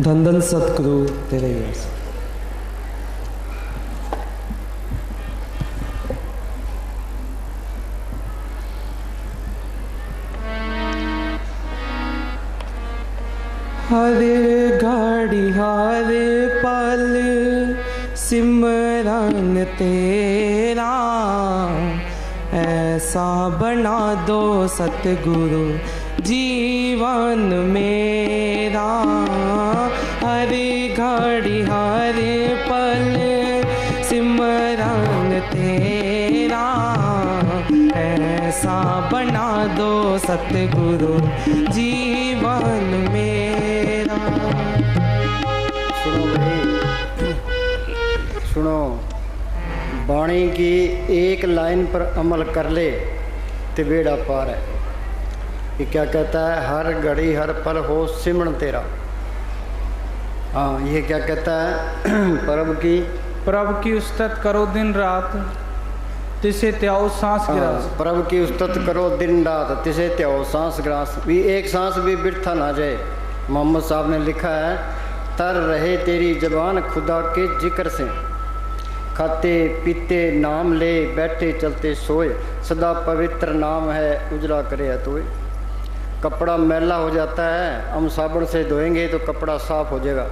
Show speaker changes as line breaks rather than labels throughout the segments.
धन धन सतगुरु तेरे यश। हरे घड़ी हरे पल सिमरन तेरा, ऐसा बना दो सतगुरु जीवन मेरा। हरे घड़ी हरे पल सिमरन तेरा, ऐसा बना दो सतगुरु जीवन मेरा।
सुनो भाई, सुनो, वाणी की एक लाइन पर अमल कर ले तो बेड़ा पार है। ये क्या कहता है? हर घड़ी हर पल हो सिमरन तेरा। हाँ, ये क्या कहता है? प्रभु की
उस्तत करो दिन रात, तिसे त्याओ सांस गिरास।
प्रभु की उस्तत करो दिन रात, तिसे त्याओ सांस गिरास। भी एक सांस भी बिरथा ना जाए। मोहम्मद साहब ने लिखा है, तर रहे तेरी जबान खुदा के जिक्र से, खाते पीते नाम ले, बैठे चलते सोए, सदा पवित्र नाम है, उजला करे अतोए। कपड़ा मैला हो जाता है, हम साबुन से धोएंगे तो कपड़ा साफ हो जाएगा।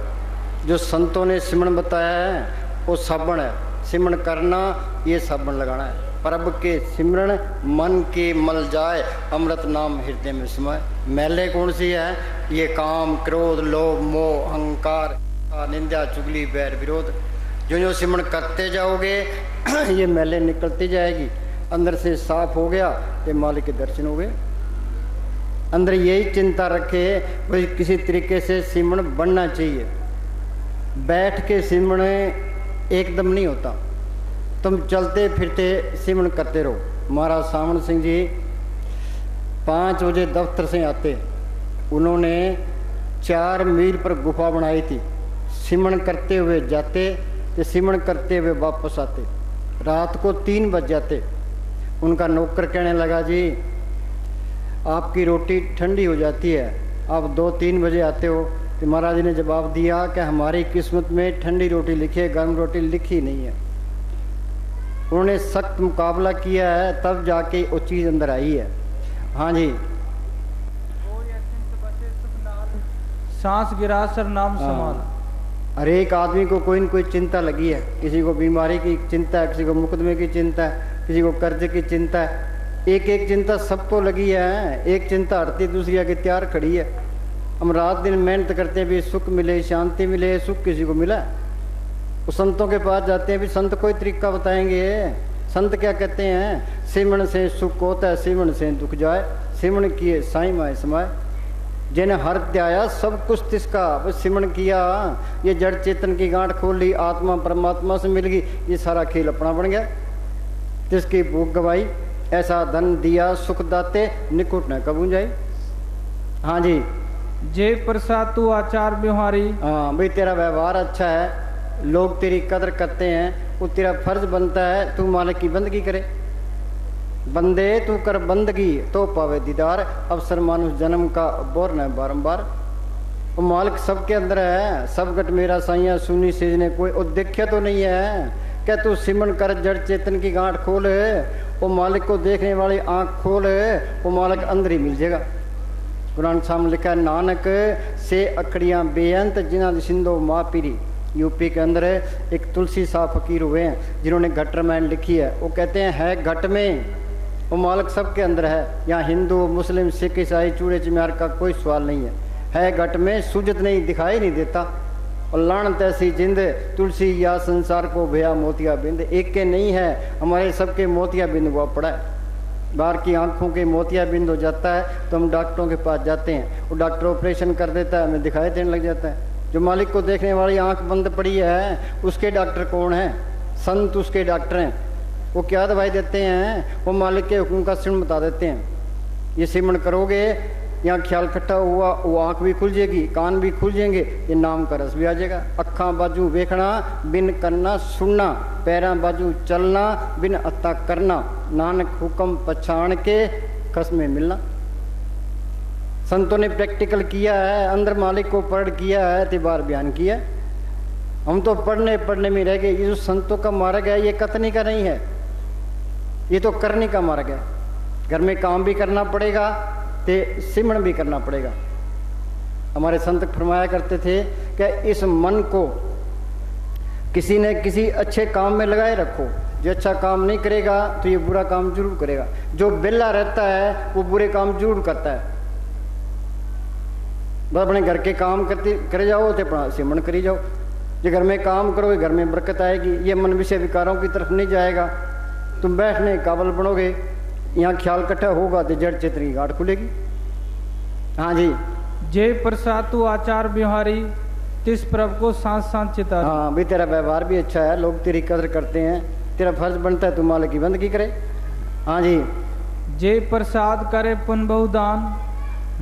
जो संतों ने सिमरन बताया है वो साबुन है। सिमरन करना ये साबुन लगाना है। प्रभु के सिमरन मन के मल जाए, अमृत नाम हृदय में समाए। मैले कौन सी है? ये काम क्रोध लोभ मोह अहंकार निंदा चुगली बैर विरोध। जो जो सिमरन करते जाओगे ये मैले निकलती जाएगी। अंदर से साफ हो गया, ये मालिक के दर्शन हो गए। अंदर यही चिंता रखे, कोई किसी तरीके से सिमरन बनना चाहिए। बैठ के सिमरन एकदम नहीं होता, तुम चलते फिरते सिमरन करते रहो। महाराज सावन सिंह जी 5 बजे दफ्तर से आते, उन्होंने 4 मील पर गुफा बनाई थी। सिमरन करते हुए जाते तो सिमरन करते हुए वापस आते। रात को 3 बज जाते। उनका नौकर कहने लगा, जी आपकी रोटी ठंडी हो जाती है, आप 2-3 बजे आते हो। तो महाराज जी ने जवाब दिया कि हमारी किस्मत में ठंडी रोटी लिखी है, गर्म रोटी लिखी नहीं है। उन्होंने सख्त मुकाबला किया है, तब जाके वो चीज़ अंदर आई है। हाँ जी,
सांस गिरा सर नाम संभाल।
हर एक आदमी को कोई न कोई चिंता लगी है। किसी को बीमारी की चिंता है, किसी को मुकदमे की चिंता है, किसी को कर्ज की चिंता है। एक एक चिंता सबको लगी है। एक चिंता हटती दूसरी आके तैयार खड़ी है। हम रात दिन मेहनत करते हैं भी सुख मिले, शांति मिले। सुख किसी को मिला? वो संतों के पास जाते हैं, भी संत कोई तरीका बताएंगे। संत क्या कहते हैं? सिमरन से सुख होता है, सिमरन से दुख जाए, सिमरन किए साईं माए समाए। जिन्हें हर त्याया सब कुछ तिसका, बस सिमरन किया, ये जड़ चेतन की गांठ खोल ली, आत्मा परमात्मा से मिल गई, ये सारा खेल अपना बन गया। तिसकी भूख गवाई, ऐसा धन दिया सुख दाते, निकुट न कबू जाए। हाँ जी,
जय प्रसाद तू आचार व्यवहारी।
हाँ भाई, तेरा व्यवहार अच्छा है, लोग तेरी कदर करते हैं, वो तेरा फर्ज बनता है तू मालिक की बंदगी करे। बंदे तू कर बंदगी तो पावे दीदार, अवसर मानुष जन्म का बोर न बारंबार। वो मालिक सबके अंदर है, सब गट मेरा साइया सुनी सीजने कोई। वो देखिया तो नहीं है, क्या तू सिमरन कर जड़ चेतन की गांठ खोल, वो मालिक को देखने वाली आंख खोल, वो मालिक अंदर ही मिल जाएगा। कुरान साहब में लिखा है, नानक से अखड़ियाँ बेअंत जिन्हा सिंधो माँ पीरी। यूपी के अंदर एक तुलसी साह फकीर हुए हैं जिन्होंने घट रामायण लिखी है। वो कहते हैं, है घट में, वो मालिक सबके अंदर है। यहाँ हिंदू मुस्लिम सिख ईसाई चूड़े चिमार का कोई सवाल नहीं है घट में, सूजत नहीं, दिखाई नहीं देता। और लानत ऐसी जिंद तुलसी या संसार को भया मोतिया बिंद। एक के नहीं है, हमारे सबके मोतिया बिंद हुआ पड़ा है। बाहर की आंखों के मोतिया बिंद हो जाता है तो हम डॉक्टरों के पास जाते हैं, वो डॉक्टर ऑपरेशन कर देता है, हमें दिखाई देने लग जाता है। जो मालिक को देखने वाली आंख बंद पड़ी है उसके डॉक्टर कौन है? संत उसके डॉक्टर हैं। वो क्या दवाई देते हैं? वो मालिक के हुक्म का सिमरन बता देते हैं। ये सिमरन करोगे, यहाँ ख्याल इकट्ठा हुआ, वो आँख भी खुल जाएगी, कान भी खुल जाएंगे, ये नाम का रस भी आ जाएगा। अखा बाजू वेखना बिन करना सुनना, पैरा बाजू चलना बिन अत्ता करना, नानक हुक्म पछाण के कसमें मिलना। संतों ने प्रैक्टिकल किया है, अंदर मालिक को पढ़ किया है, तिबार बयान किया है। हम तो पढ़ने में रह गए। ये जो संतों का मार्ग है ये कथनी का नहीं है, ये तो करने का मार्ग है। घर में काम भी करना पड़ेगा, ते सिमरण भी करना पड़ेगा। हमारे संत फरमाया करते थे कि इस मन को किसी न किसी अच्छे काम में लगाए रखो। जो अच्छा काम नहीं करेगा तो ये बुरा काम जरूर करेगा। जो बेला रहता है वो बुरे काम जरूर करता है। बस अपने घर के काम करे जाओ तो अपना सिमरण करी जाओ। जो घर में काम करोगे घर में बरकत आएगी। ये मन विषय विकारों की तरफ नहीं जाएगा। तुम बैठने काबल बनोगे, यहाँ ख्याल इकट्ठा होगा तो जड़ चेतन की गांठ खुलेगी। हाँ जी।
जय प्रसाद तू आचार व्यवहारी तिस प्रभ को सांस सांस चिता।
हाँ भाई, तेरा व्यवहार भी अच्छा है, लोग तेरी कदर करते हैं। तेरा फर्ज बनता है तू मालिक की बंदगी करे। हाँ जी।
जय प्रसाद करे पुन बहुदान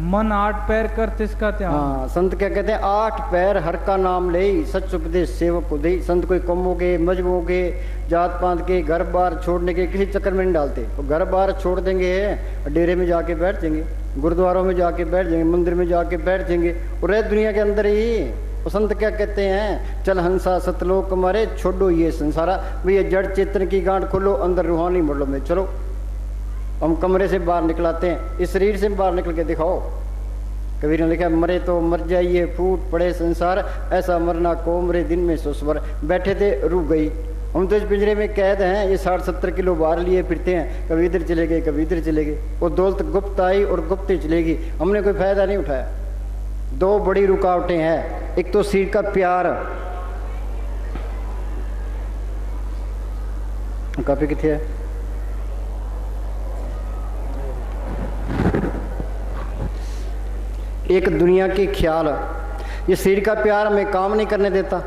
मन 8 पैर कर तिसका त्याग।
हाँ, संत क्या कहते हैं? 8 पैर हर का नाम ले, सच उपदेश सेवक को दे। संत कोई कम हो गए, मजबूर हो गए, जात पात के, घर बार छोड़ने के किसी चक्कर में नहीं डालते। वो घर बार छोड़ देंगे, डेरे में जाके बैठ जाएंगे, गुरुद्वारों में जाके बैठ जाएंगे, मंदिर में जाके बैठ जाएंगे और रह दुनिया के अंदर ही। वो संत क्या कहते हैं? चल हंसा सतलोक मारे, छोड़ो ये संसारा। भैया जड़ चेतन की गांठ खोलो, अंदर रूहानी मरलो में चलो। हम कमरे से बाहर निकलाते हैं, इस शरीर से बाहर निकल के दिखाओ। कबीर ने लिखा, मरे तो मर जाइए फूट पड़े संसार, ऐसा मरना को मरे दिन में सोसवर। बैठे थे रुक गई। हम तो इस पिंजरे में कैद हैं, ये 60-70 किलो बाहर लिए फिरते हैं, कभी इधर चले गए कभी इधर चले गए। वो दौलत गुप्त आई और गुप्त ही चलेगी, हमने कोई फायदा नहीं उठाया। 2 बड़ी रुकावटें हैं, एक तो शरीर का प्यार। काफी कितने है? एक दुनिया की ख्याल। ये शरीर का प्यार हमें काम नहीं करने देता,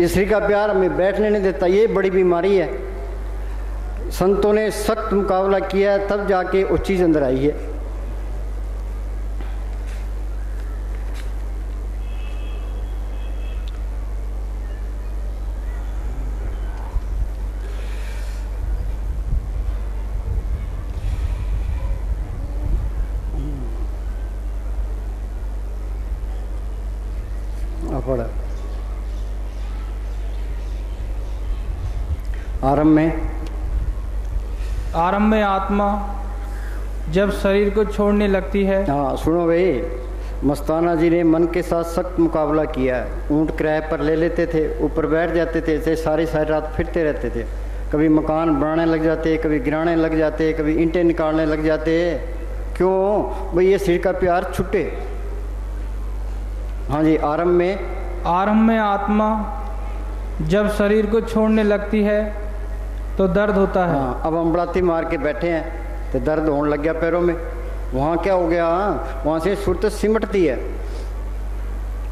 ये शरीर का प्यार हमें बैठने नहीं देता। ये बड़ी बीमारी है। संतों ने सख्त मुकाबला किया है, तब जाके वो चीज अंदर आई है।
आरंभ में आत्मा जब शरीर को छोड़ने लगती है।
हाँ सुनो भाई, मस्ताना जी ने मन के साथ सख्त मुकाबला किया है। ऊंट किराए पर ले लेते थे, ऊपर बैठ जाते थे, ऐसे सारी रात फिरते रहते थे। कभी मकान बनाने लग जाते, कभी गिराने लग जाते, कभी ईंटें निकालने लग जाते। क्यों भाई? ये शरीर का प्यार छुट्टे। हाँ जी।
आरंभ में आत्मा जब शरीर को छोड़ने लगती है तो दर्द होता है।
हाँ, अब हम बड़ाती मार के बैठे हैं तो दर्द होने लग गया पैरों में। वहाँ क्या हो गया? वहाँ से सुरत सिमटती है।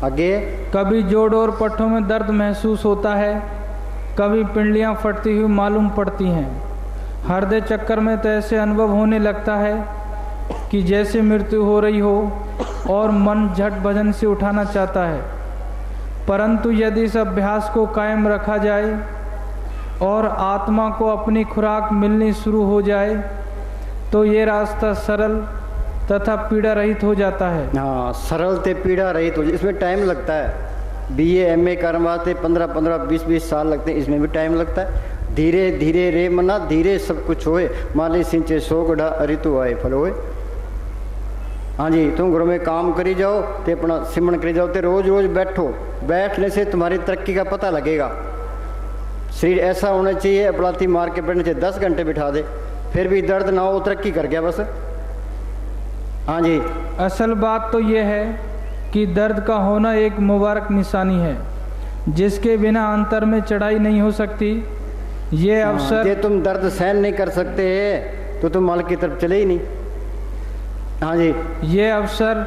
आगे
कभी जोड़ और पट्टों में दर्द महसूस होता है, कभी पिंडलियाँ फटती हुई मालूम पड़ती हैं। हृदय चक्कर में तो ऐसे अनुभव होने लगता है कि जैसे मृत्यु हो रही हो और मन झट भजन से उठाना चाहता है। परंतु यदि इस अभ्यास को कायम रखा जाए और आत्मा को अपनी खुराक मिलनी शुरू हो जाए तो ये रास्ता सरल तथा पीड़ा रहित हो जाता है।
हाँ, सरल ते पीड़ा रहित हो। इसमें टाइम लगता है। BA MA करवाते 15-15 20-20 साल लगते हैं, इसमें भी टाइम लगता है। धीरे धीरे रे मना धीरे सब कुछ होए, माली सिंचे सो गढ़ा ऋतु आए फल होए। हाँ जी। तुम घरों में काम करी जाओ तो अपना सिमरण करी जाओ, तो रोज रोज बैठो। बैठने से तुम्हारी तरक्की का पता लगेगा। शरीर ऐसा होना चाहिए, अपलाती मार के बैठने चाहिए। 10 घंटे बिठा दे फिर भी दर्द ना हो, तरक्की कर गया बस। हाँ जी।
असल बात तो यह है कि दर्द का होना एक मुबारक निशानी है, जिसके बिना अंतर में चढ़ाई नहीं हो सकती। ये अवसर
ये तुम दर्द सहन नहीं कर सकते तो तुम मालिक की तरफ चले ही नहीं। हाँ जी।
ये अवसर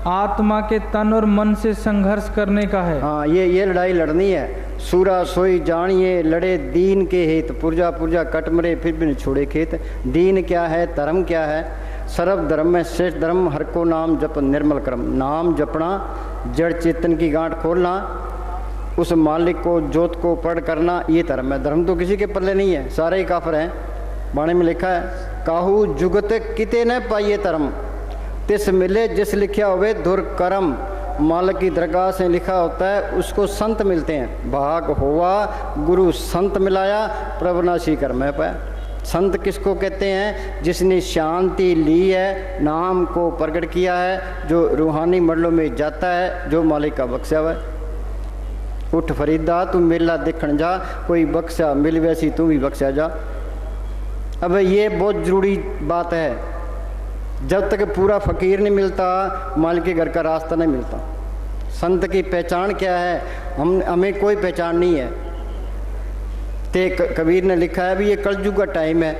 आत्मा के तन और मन से संघर्ष करने का है।
हाँ, ये लड़ाई लड़नी है। सूरा सोई जानिए लड़े दीन के हित, पुरजा पुरजा कट मरे फिर भी न छोड़े खेत। दीन क्या है, धर्म क्या है? सर्व धर्म में श्रेष्ठ धर्म, हर को नाम जप निर्मल कर्म। नाम जपना, जड़ चेतन की गांठ खोलना, उस मालिक को जोत को पढ़ करना, ये धर्म है। धर्म तो किसी के पल्ले नहीं है, सारे ही काफर हैं। बाणी में लिखा है, काहू जुगत किते न पाइए धर्म, तिस मिले जिस लिखा हुए दुर्कर्म। मालिक की दरगाह से लिखा होता है उसको संत मिलते हैं। भाग हुआ गुरु संत मिलाया, प्रभुनाशी कर मैं पाया। संत किसको कहते हैं? जिसने शांति ली है, नाम को प्रकट किया है, जो रूहानी मंडलों में जाता है, जो मालिक का बख्शा हुआ है। उठ फरीदा तू मेला देखण जा, कोई बख्शा मिल वैसी तू भी बख्शा जा। अब ये बहुत ज़रूरी बात है। जब तक पूरा फ़कीर नहीं मिलता, मालिक के घर का रास्ता नहीं मिलता। संत की पहचान क्या है? हमें कोई पहचान नहीं है। ते कबीर ने लिखा है भी ये कलयुग का टाइम है,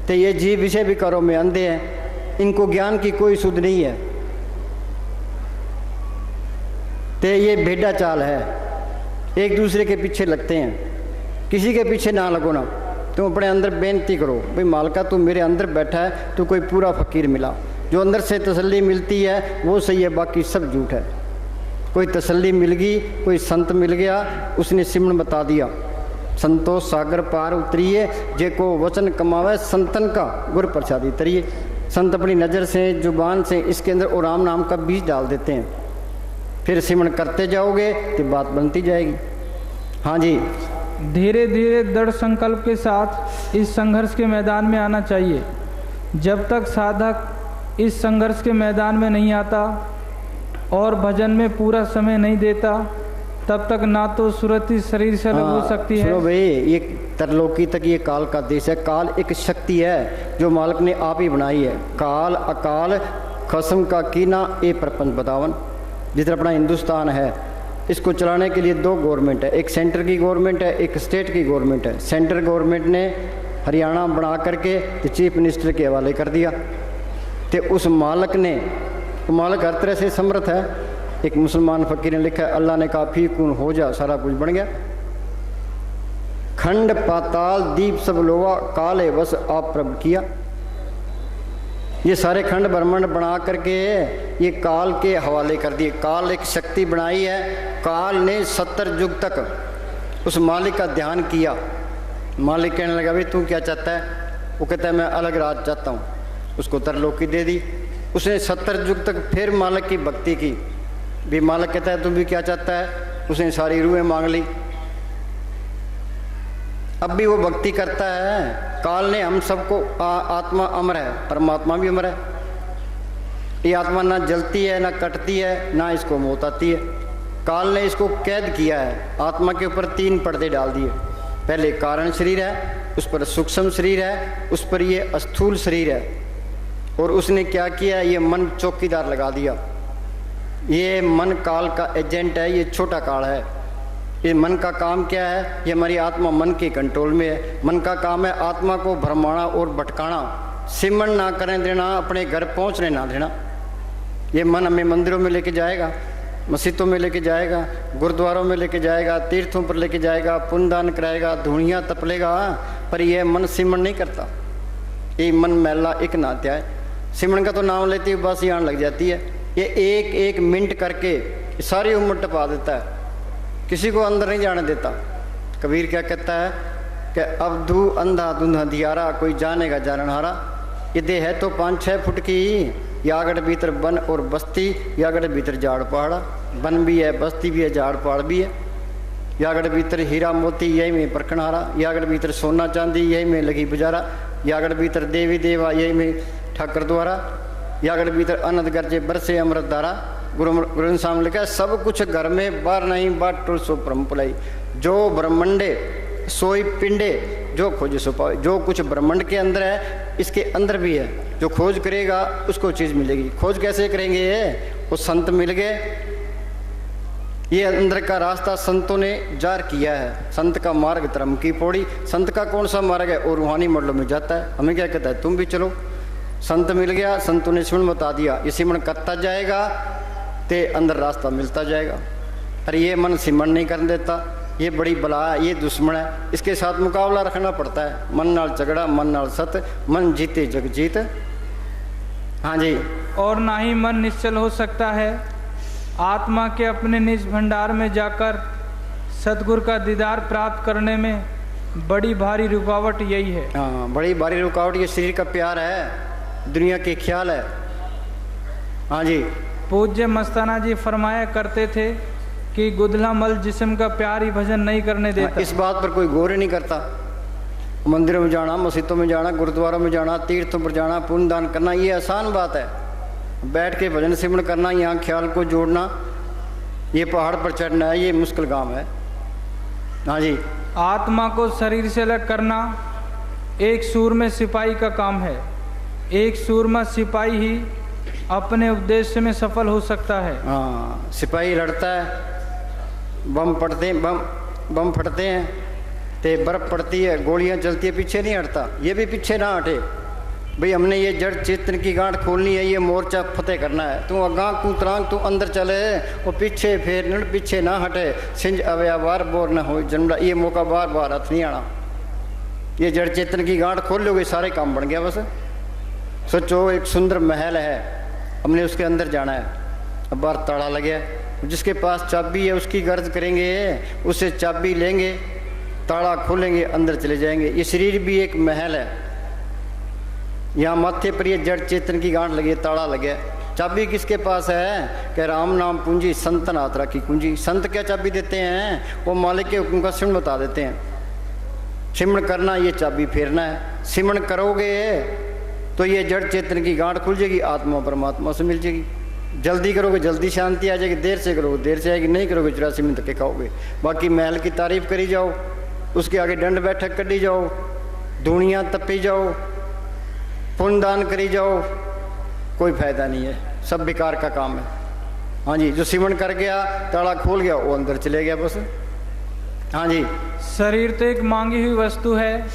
तो ये जीव विषय विकारों में अंधे हैं, इनको ज्ञान की कोई सुध नहीं है। ते ये भेड़ा चाल है, एक दूसरे के पीछे लगते हैं। किसी के पीछे ना लगो ना, तुम अपने अंदर बेनती करो भाई मालिका तू मेरे अंदर बैठा है, तो कोई पूरा फ़कीर मिला। जो अंदर से तसल्ली मिलती है वो सही है, बाकी सब झूठ है। कोई तसल्ली मिल गई, कोई संत मिल गया, उसने सिमरन बता दिया। संतोष सागर पार उतरिए, जे को वचन कमावे संतन का गुर प्रसादी तरिए। संत अपनी नज़र से, जुबान से इसके अंदर और राम नाम का बीज डाल देते हैं। फिर सिमरन करते जाओगे तो बात बनती जाएगी। हाँ जी।
धीरे धीरे दृढ़ संकल्प के साथ इस संघर्ष के मैदान में आना चाहिए। जब तक साधक इस संघर्ष के मैदान में नहीं आता और भजन में पूरा समय नहीं देता, तब तक ना तो सुरति शरीर से अलग हो सकती है।
सुनो भाई, ये तरलोकी तक ये काल का देश है। काल एक शक्ति है जो मालिक ने आप ही बनाई है। काल अकाल खसम का कीना ये प्रपंच बतावन। जितना अपना हिंदुस्तान है, इसको चलाने के लिए दो गवर्नमेंट है, एक सेंटर की गवर्नमेंट है, एक स्टेट की गवर्नमेंट है। सेंटर गवर्नमेंट ने हरियाणा बना करके तो चीफ मिनिस्टर के हवाले कर दिया। तो उस मालिक ने, तो मालिक हर तरह से समर्थ है। एक मुसलमान फ़कीर ने लिखा है, अल्लाह ने कहा फी कून हो जा, सारा कुछ बन गया। खंड पाताल दीप सब लोवा, काले बस आप प्रभ किया। ये सारे खंड ब्रह्मांड बना करके ये काल के हवाले कर दिए। काल एक शक्ति बनाई है। काल ने 70 युग तक उस मालिक का ध्यान किया। मालिक कहने लगा भाई तू क्या चाहता है? वो कहता है मैं अलग राज चाहता हूँ। उसको तरलोकी दे दी। उसने 70 युग तक फिर मालिक की भक्ति की। भी मालिक कहता है तू भी क्या चाहता है? उसने सारी रूहें मांग ली। अब भी वो भक्ति करता है। काल ने हम सबको, आत्मा अमर है, परमात्मा भी अमर है। ये आत्मा ना जलती है, ना कटती है, ना इसको मौत आती है। काल ने इसको कैद किया है। आत्मा के ऊपर 3 पर्दे डाल दिए। पहले कारण शरीर है, उस पर सूक्ष्म शरीर है, उस पर ये स्थूल शरीर है। और उसने क्या किया? ये मन चौकीदार लगा दिया। ये मन काल का एजेंट है। ये छोटा काल है। ये मन का काम क्या है? ये हमारी आत्मा मन के कंट्रोल में है। मन का काम है आत्मा को भरमाना और भटकाना, सिमरन ना करने देना, अपने घर पहुंचने ना देना। ये मन हमें मंदिरों में लेके जाएगा, मस्जिदों में लेके जाएगा, गुरुद्वारों में लेके जाएगा, तीर्थों पर लेके जाएगा, पुण्यदान कराएगा, धूणियाँ तपलेगा, पर यह मन सिमरन नहीं करता। ये मन मैला एक नात्या है। सिमरन का तो नाम लेती है बस यहाँ लग जाती है। ये एक एक मिनट करके सारी उम्र टपा देता है, किसी को अंदर नहीं जाने देता। कबीर क्या कहता है कि अवधू अंधा धुंधा दियारा, कोई जानेगा जानहारा। ये देह है तो 5-6 फुट की, यागड़ भीतर वन और बस्ती, यागड़ भीतर झाड़ पहाड़ा। वन भी है, बस्ती भी है, झाड़ पहाड़ भी है। यागड़ भीतर हीरा मोती यही में परखनहारा, यागड़ भीतर सोना चांदी यही में लगी बुजारा, यागड़ भीतर देवी देवा यही में ठाकर द्वारा, यागड़ भीतर अनंत गर्जे बरसे अमृत धारा। गुरु सामने लिखा है सब कुछ घर में बार नहीं बाट टुल सो परम पुलाई। जो ब्रह्मंडे सोई पिंडे जो खोज सो पाए। जो कुछ ब्रह्मांड के अंदर है इसके अंदर भी है। जो खोज करेगा उसको चीज़ मिलेगी। खोज कैसे करेंगे? वो संत मिल गए। ये अंदर का रास्ता संतों ने जार किया है। संत का मार्ग धर्म की पौड़ी। संत का कौन सा मार्ग है? वो रूहानी मंडलों में जाता है। हमें क्या कहता है? तुम भी चलो। संत मिल गया, संतों ने सिमरन बता दिया। ये सिमरन करता जाएगा ते अंदर रास्ता मिलता जाएगा। अरे ये मन सिमरन नहीं करने देता, ये बड़ी बला है, ये दुश्मन है। इसके साथ मुकाबला रखना पड़ता है। मन नाल झगड़ा, मन नाल सत, मन जीते जग जीत। हाँ जी।
और ना ही मन निश्चल हो सकता है। आत्मा के अपने निज भंडार में जाकर सतगुरु का दीदार प्राप्त करने में बड़ी भारी रुकावट यही है।
हाँ, बड़ी भारी रुकावट ये शरीर का प्यार है, दुनिया के ख्याल है। हाँ जी।
पूज्य मस्ताना जी फरमाया करते थे कि गुदला मल जिस्म का प्यार ही भजन नहीं करने देता।
इस बात पर कोई गौर ही नहीं करता। मंदिरों में जाना, मस्जिदों में जाना, गुरुद्वारों में जाना, तीर्थों पर जाना, पुण्य दान करना, ये आसान बात है। बैठ के भजन सिमरण करना, यहाँ ख्याल को जोड़ना, ये पहाड़ पर चढ़ना है, ये मुश्किल काम है। हाँ जी।
आत्मा को शरीर से अलग करना एक सूरमा सिपाही का काम है। एक सूरमा सिपाही ही अपने उद्देश्य में सफल हो सकता है।
हाँ, सिपाही लड़ता है, बम फटते हैं, ते बर्फ पड़ती है, गोलियां चलती है, पीछे नहीं हटता। ये भी पीछे ना हटे भाई, हमने ये जड़ चेतन की गांठ खोलनी है, ये मोर्चा फतेह करना है। तू अगां तू तरांग तू अंदर चले, वो पीछे फेर न पीछे ना हटे। सिंज अवया बार बोर न हो जन्मड़ा, ये मौका बार बार हाथ नहीं आना। ये जड़ चेतन की गांठ खोल लोगे, सारे काम बन गया। बस सोचो, एक सुंदर महल है, हमने उसके अंदर जाना है, अब बाहर ताला लग गया, जिसके पास चाबी है उसकी गर्ज करेंगे, उससे चाबी लेंगे, ताला खोलेंगे, अंदर चले जाएंगे। ये शरीर भी एक महल है, यहाँ माथे पर ये जड़ चेतन की गांठ लगी, ताला लगे, चाबी किसके पास है? कि राम नाम पूंजी संतन हाथ रखी कुंजी। संत क्या चाबी देते हैं? वो मालिक के हुक्म का सिमरण बता देते हैं। सिमरण करना, ये चाबी फेरना है। सिमरण करोगे तो ये जड़ चेतन की गांठ खुल जाएगी, आत्मा परमात्मा से मिल जाएगी। जल्दी करोगे जल्दी शांति आ जाएगी, देर से करोगे देर से आएगी, नहीं करोगे 84 मिनट के खाओगे। बाकी महल की तारीफ करी जाओ, उसके आगे दंड बैठक करी जाओ, दुनिया तपी जाओ, पुण्य दान करी जाओ, कोई फायदा नहीं है, सब बेकार का काम है। हाँ जी, जो सिमरण कर गया, ताला खोल गया, वो अंदर चले गया बस। हाँ जी।
शरीर तो एक मांगी हुई वस्तु है,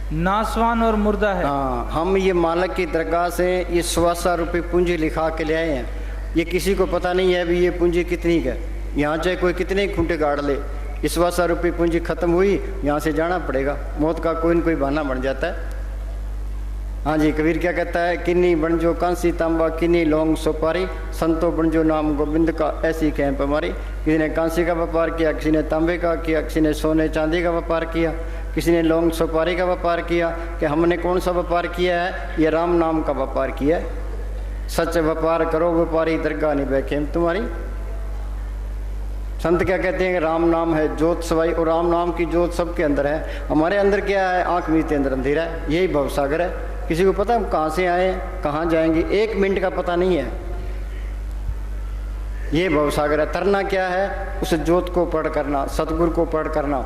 नासवान और मुर्दा है।
हाँ, हम ये मालिक की दरगाह से ये 125 रुपये पूंजी लिखा के ले आए हैं। ये किसी को पता नहीं है भी ये पूंजी कितनी का है। यहाँ चाहे कोई कितने खूंटे गाड़ ले, इस 125 रुपये पूंजी खत्म हुई, यहाँ से जाना पड़ेगा। मौत का कोई न कोई बहाना बन जाता है। हाँ जी, कबीर क्या कहता है? किन्नी बन जो कांसी तांबा, किन्नी लौंग सुपारी, संतो बन जो नाम गोविंद का, ऐसी कैंप हमारी। किसी ने कांसी का व्यापार किया, किसी ने तांबे का किया, किसी ने सोने चांदी का व्यापार किया, किसी ने लौंग सुपारी का व्यापार किया। कि हमने कौन सा व्यापार किया है? ये राम नाम का व्यापार किया है। सच व्यापार करो व्यापारी, दरगाह नहीं बैठे तुम्हारी। संत क्या कहते हैं कि राम नाम है ज्योत सवाई, और राम नाम की ज्योत सबके अंदर है। हमारे अंदर क्या है? आंख मीचते अंदर अंधेरा है, यही भवसागर है। किसी को पता हम कहाँ से आए, कहाँ जाएंगे, 1 मिनट का पता नहीं है। ये भवसागर है। तरना क्या है? उस ज्योत को पढ़ करना, सतगुरु को पढ़ करना।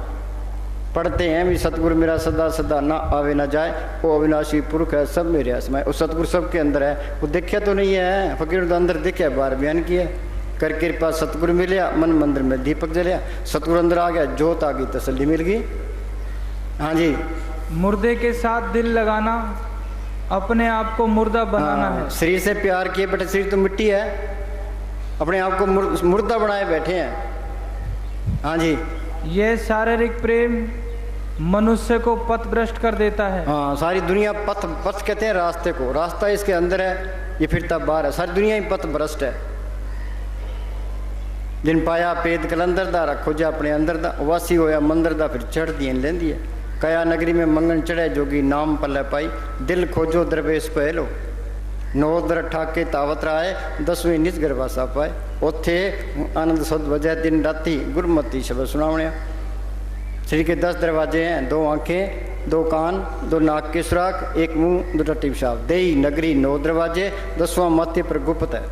पढ़ते हैं भी सतगुरु मेरा सदा सदा ना आवे ना जाए, वो अविनाशी पुरुष है सब मेरे आसमाए। वो सतगुरु सबके अंदर है, वो देखा तो नहीं है, फकीर तो अंदर देखा, बाहर बयान किया। कर कृपा सतगुरु मिलिया, मन मंदिर में दीपक जलिया। सतगुरु अंदर आ गया, ज्योत आ गई, तसल्ली मिल गई। हाँ जी।
मुर्दे के साथ दिल लगाना अपने आप को मुर्दा बनाना है।
शरीर से प्यार किए बैठे, शरीर तो मिट्टी है, अपने आप को मुर्दा बनाए बैठे हैं। हाँ जी।
यह शारीरिक प्रेम मनुष्य को पथभ्रष्ट कर देता है।
हाँ, सारी दुनिया पथ कहते हैं रास्ते को, रास्ता इसके अंदर है, ये फिरता बाहर है। सारी दुनिया ही पथ भ्रष्ट है। जिन पाया पेद कलंदर दा, रखो जा अपने अंदर दा, वासी होया मंदिर दा, फिर चढ़ दी लेंदी है। कया नगरी में मंगन चढ़े जोगी, नाम पल्ले पाई, दिल खोजो दरवेश पहलो। 9 दर ठाके तावत राय, 10वीं निज गरवासा पाए। उथे आनंद सद वजह दिन राती, गुरमती शब्द सुनावणिया। शरीर के 10 दरवाजे हैं, 2 आंखें, 2 कान, 2 नाक के सुराख, 1 मुंह, 2 टट्टी पेशाब। देई नगरी 9 दरवाजे, 10वां माथे पर गुप्त है,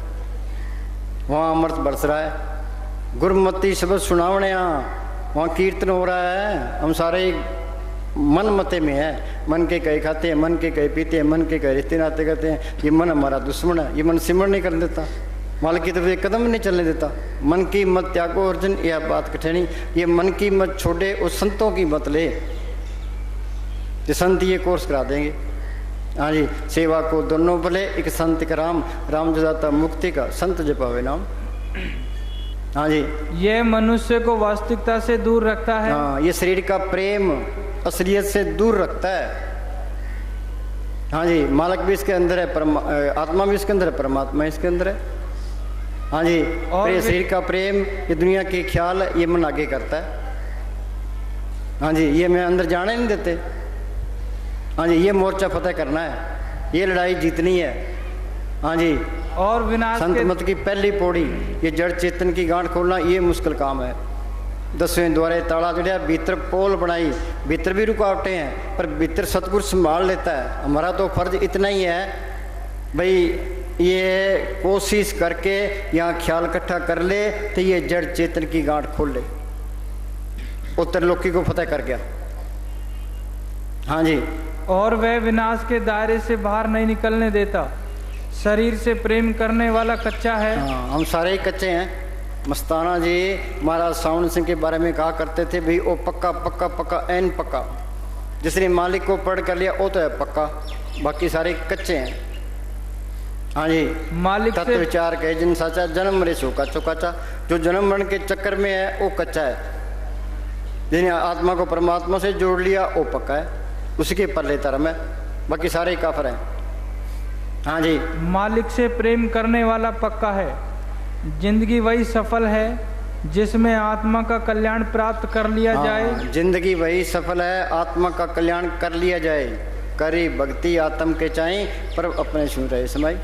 वहाँ अमृत बरस रहा है। गुरमती शब्द सुनावणिया, वहाँ कीर्तन हो रहा है। हम सारे मन मते में है, मन के कई खाते हैं, मन के कई पीते हैं, मन के कई रिश्ते नाते करते हैं। ये मन हमारा दुश्मन है, ये मन सिमरण नहीं करने देता, मालिक की तरफ एक कदम नहीं चलने देता। मन की मत त्यागो अर्जुन, यह बात कठिनी। ये मन की मत छोड़े, उस संतों की मत ले, ये संत ये कोर्स करा देंगे। हाँ जी। सेवा को दोनों भले, एक संत का राम, राम जदाता मुक्ति का, संत जपावे नाम। हाँ जी।
यह मनुष्य को वास्तविकता से दूर रखता है।
हाँ, ये शरीर का प्रेम असलियत से दूर रखता है। हाँ जी। मालिक भी इसके अंदर है, आत्मा भी इसके अंदर है, परमात्मा इसके अंदर है। हाँ जी। और ये शरीर का प्रेम, ये दुनिया के ख्याल, ये मन आगे करता है। हाँ जी। ये मैं अंदर जाने नहीं देते। हाँ जी। ये मोर्चा फतेह करना है, ये लड़ाई जीतनी है। हाँ जी।
और विनाश
संत
के
मत की पहली पौड़ी, ये जड़ चेतन की गांठ खोलना ये मुश्किल काम है। 10वें द्वारे ताला जड़िया, भीतर पोल बनाई, भीतर भी रुकावटें हैं पर भीतर सतगुरु संभाल लेता है। हमारा तो फर्ज इतना ही है भाई, ये कोशिश करके यहाँ ख्याल इकट्ठा कर ले तो ये जड़ चेतन की गांठ खोल ले, उत्तर लोकी को फतेह कर गया। हाँ जी।
और वह विनाश के दायरे से बाहर नहीं निकलने देता। शरीर से प्रेम करने वाला कच्चा है।
हाँ, हम सारे ही कच्चे हैं। मस्ताना जी महाराज सावन सिंह के बारे में कहा करते थे भाई वो पक्का पक्का पक्का एन पक्का, जिसने मालिक को पढ़ कर लिया वो तो है पक्का, बाकी सारे कच्चे हैं। हाँ जी।
मालिक
तत्व
से
विचार कहे जिन साचा, जन्म मरे सो काचो काचा। जो जन्म मरण के चक्कर में है वो कच्चा है, जिन्हें आत्मा को परमात्मा से जोड़ लिया वो पक्का है, उसके पल्ले धर्म है, बाकी सारे काफर हैं। हाँ जी।
मालिक से प्रेम करने वाला पक्का है। जिंदगी वही सफल है जिसमें आत्मा का कल्याण प्राप्त कर लिया जाए।
जिंदगी वही सफल है, आत्मा का कल्याण कर लिया जाए। करी भक्ति आत्म के चाहे पर अपने सुन रहे समाई।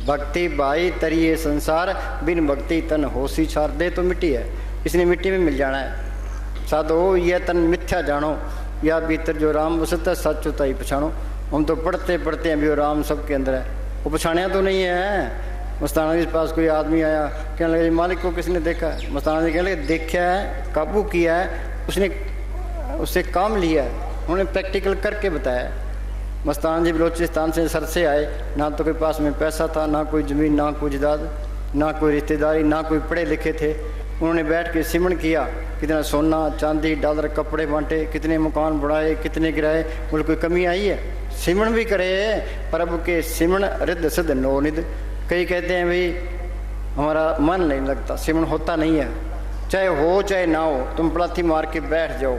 भक्ति भाई तरिए संसार, बिन भक्ति तन होशी छार। दे तो मिट्टी है, इसने मिट्टी में मिल जाना है। साधो यह तन मिथ्या जानो, या भीतर जो राम वसत है सच होता ही पछाणो। हम तो पढ़ते पढ़ते हैं भी वो राम सबके अंदर है, वो पछाणिया तो नहीं है। मस्ताना जी के पास कोई आदमी आया, कहने लगे मालिक को किसने देखा है? मस्ताना जी कहने लगे देखा है, काबू किया है, उसने उससे काम लिया है, उन्होंने प्रैक्टिकल करके बताया। मस्ताना जी बलोचिस्तान से सर से आए, ना तो कोई पास में पैसा था, ना कोई ज़मीन, ना कोई जायदाद, ना कोई रिश्तेदारी, ना कोई पढ़े लिखे थे। उन्होंने बैठ के सिमरण किया, कितना सोना चांदी डॉलर कपड़े बांटे, कितने मकान बढ़ाए, कितने गिराए, बोले कोई कमी आई है? सिमरण भी करे, प्रभु के सिमरण रिद्ध सिद्ध नो निध। कई कहते हैं भाई हमारा मन नहीं लगता, सिमरण होता नहीं है, चाहे हो चाहे ना हो, तुम पलाथी मार के बैठ जाओ।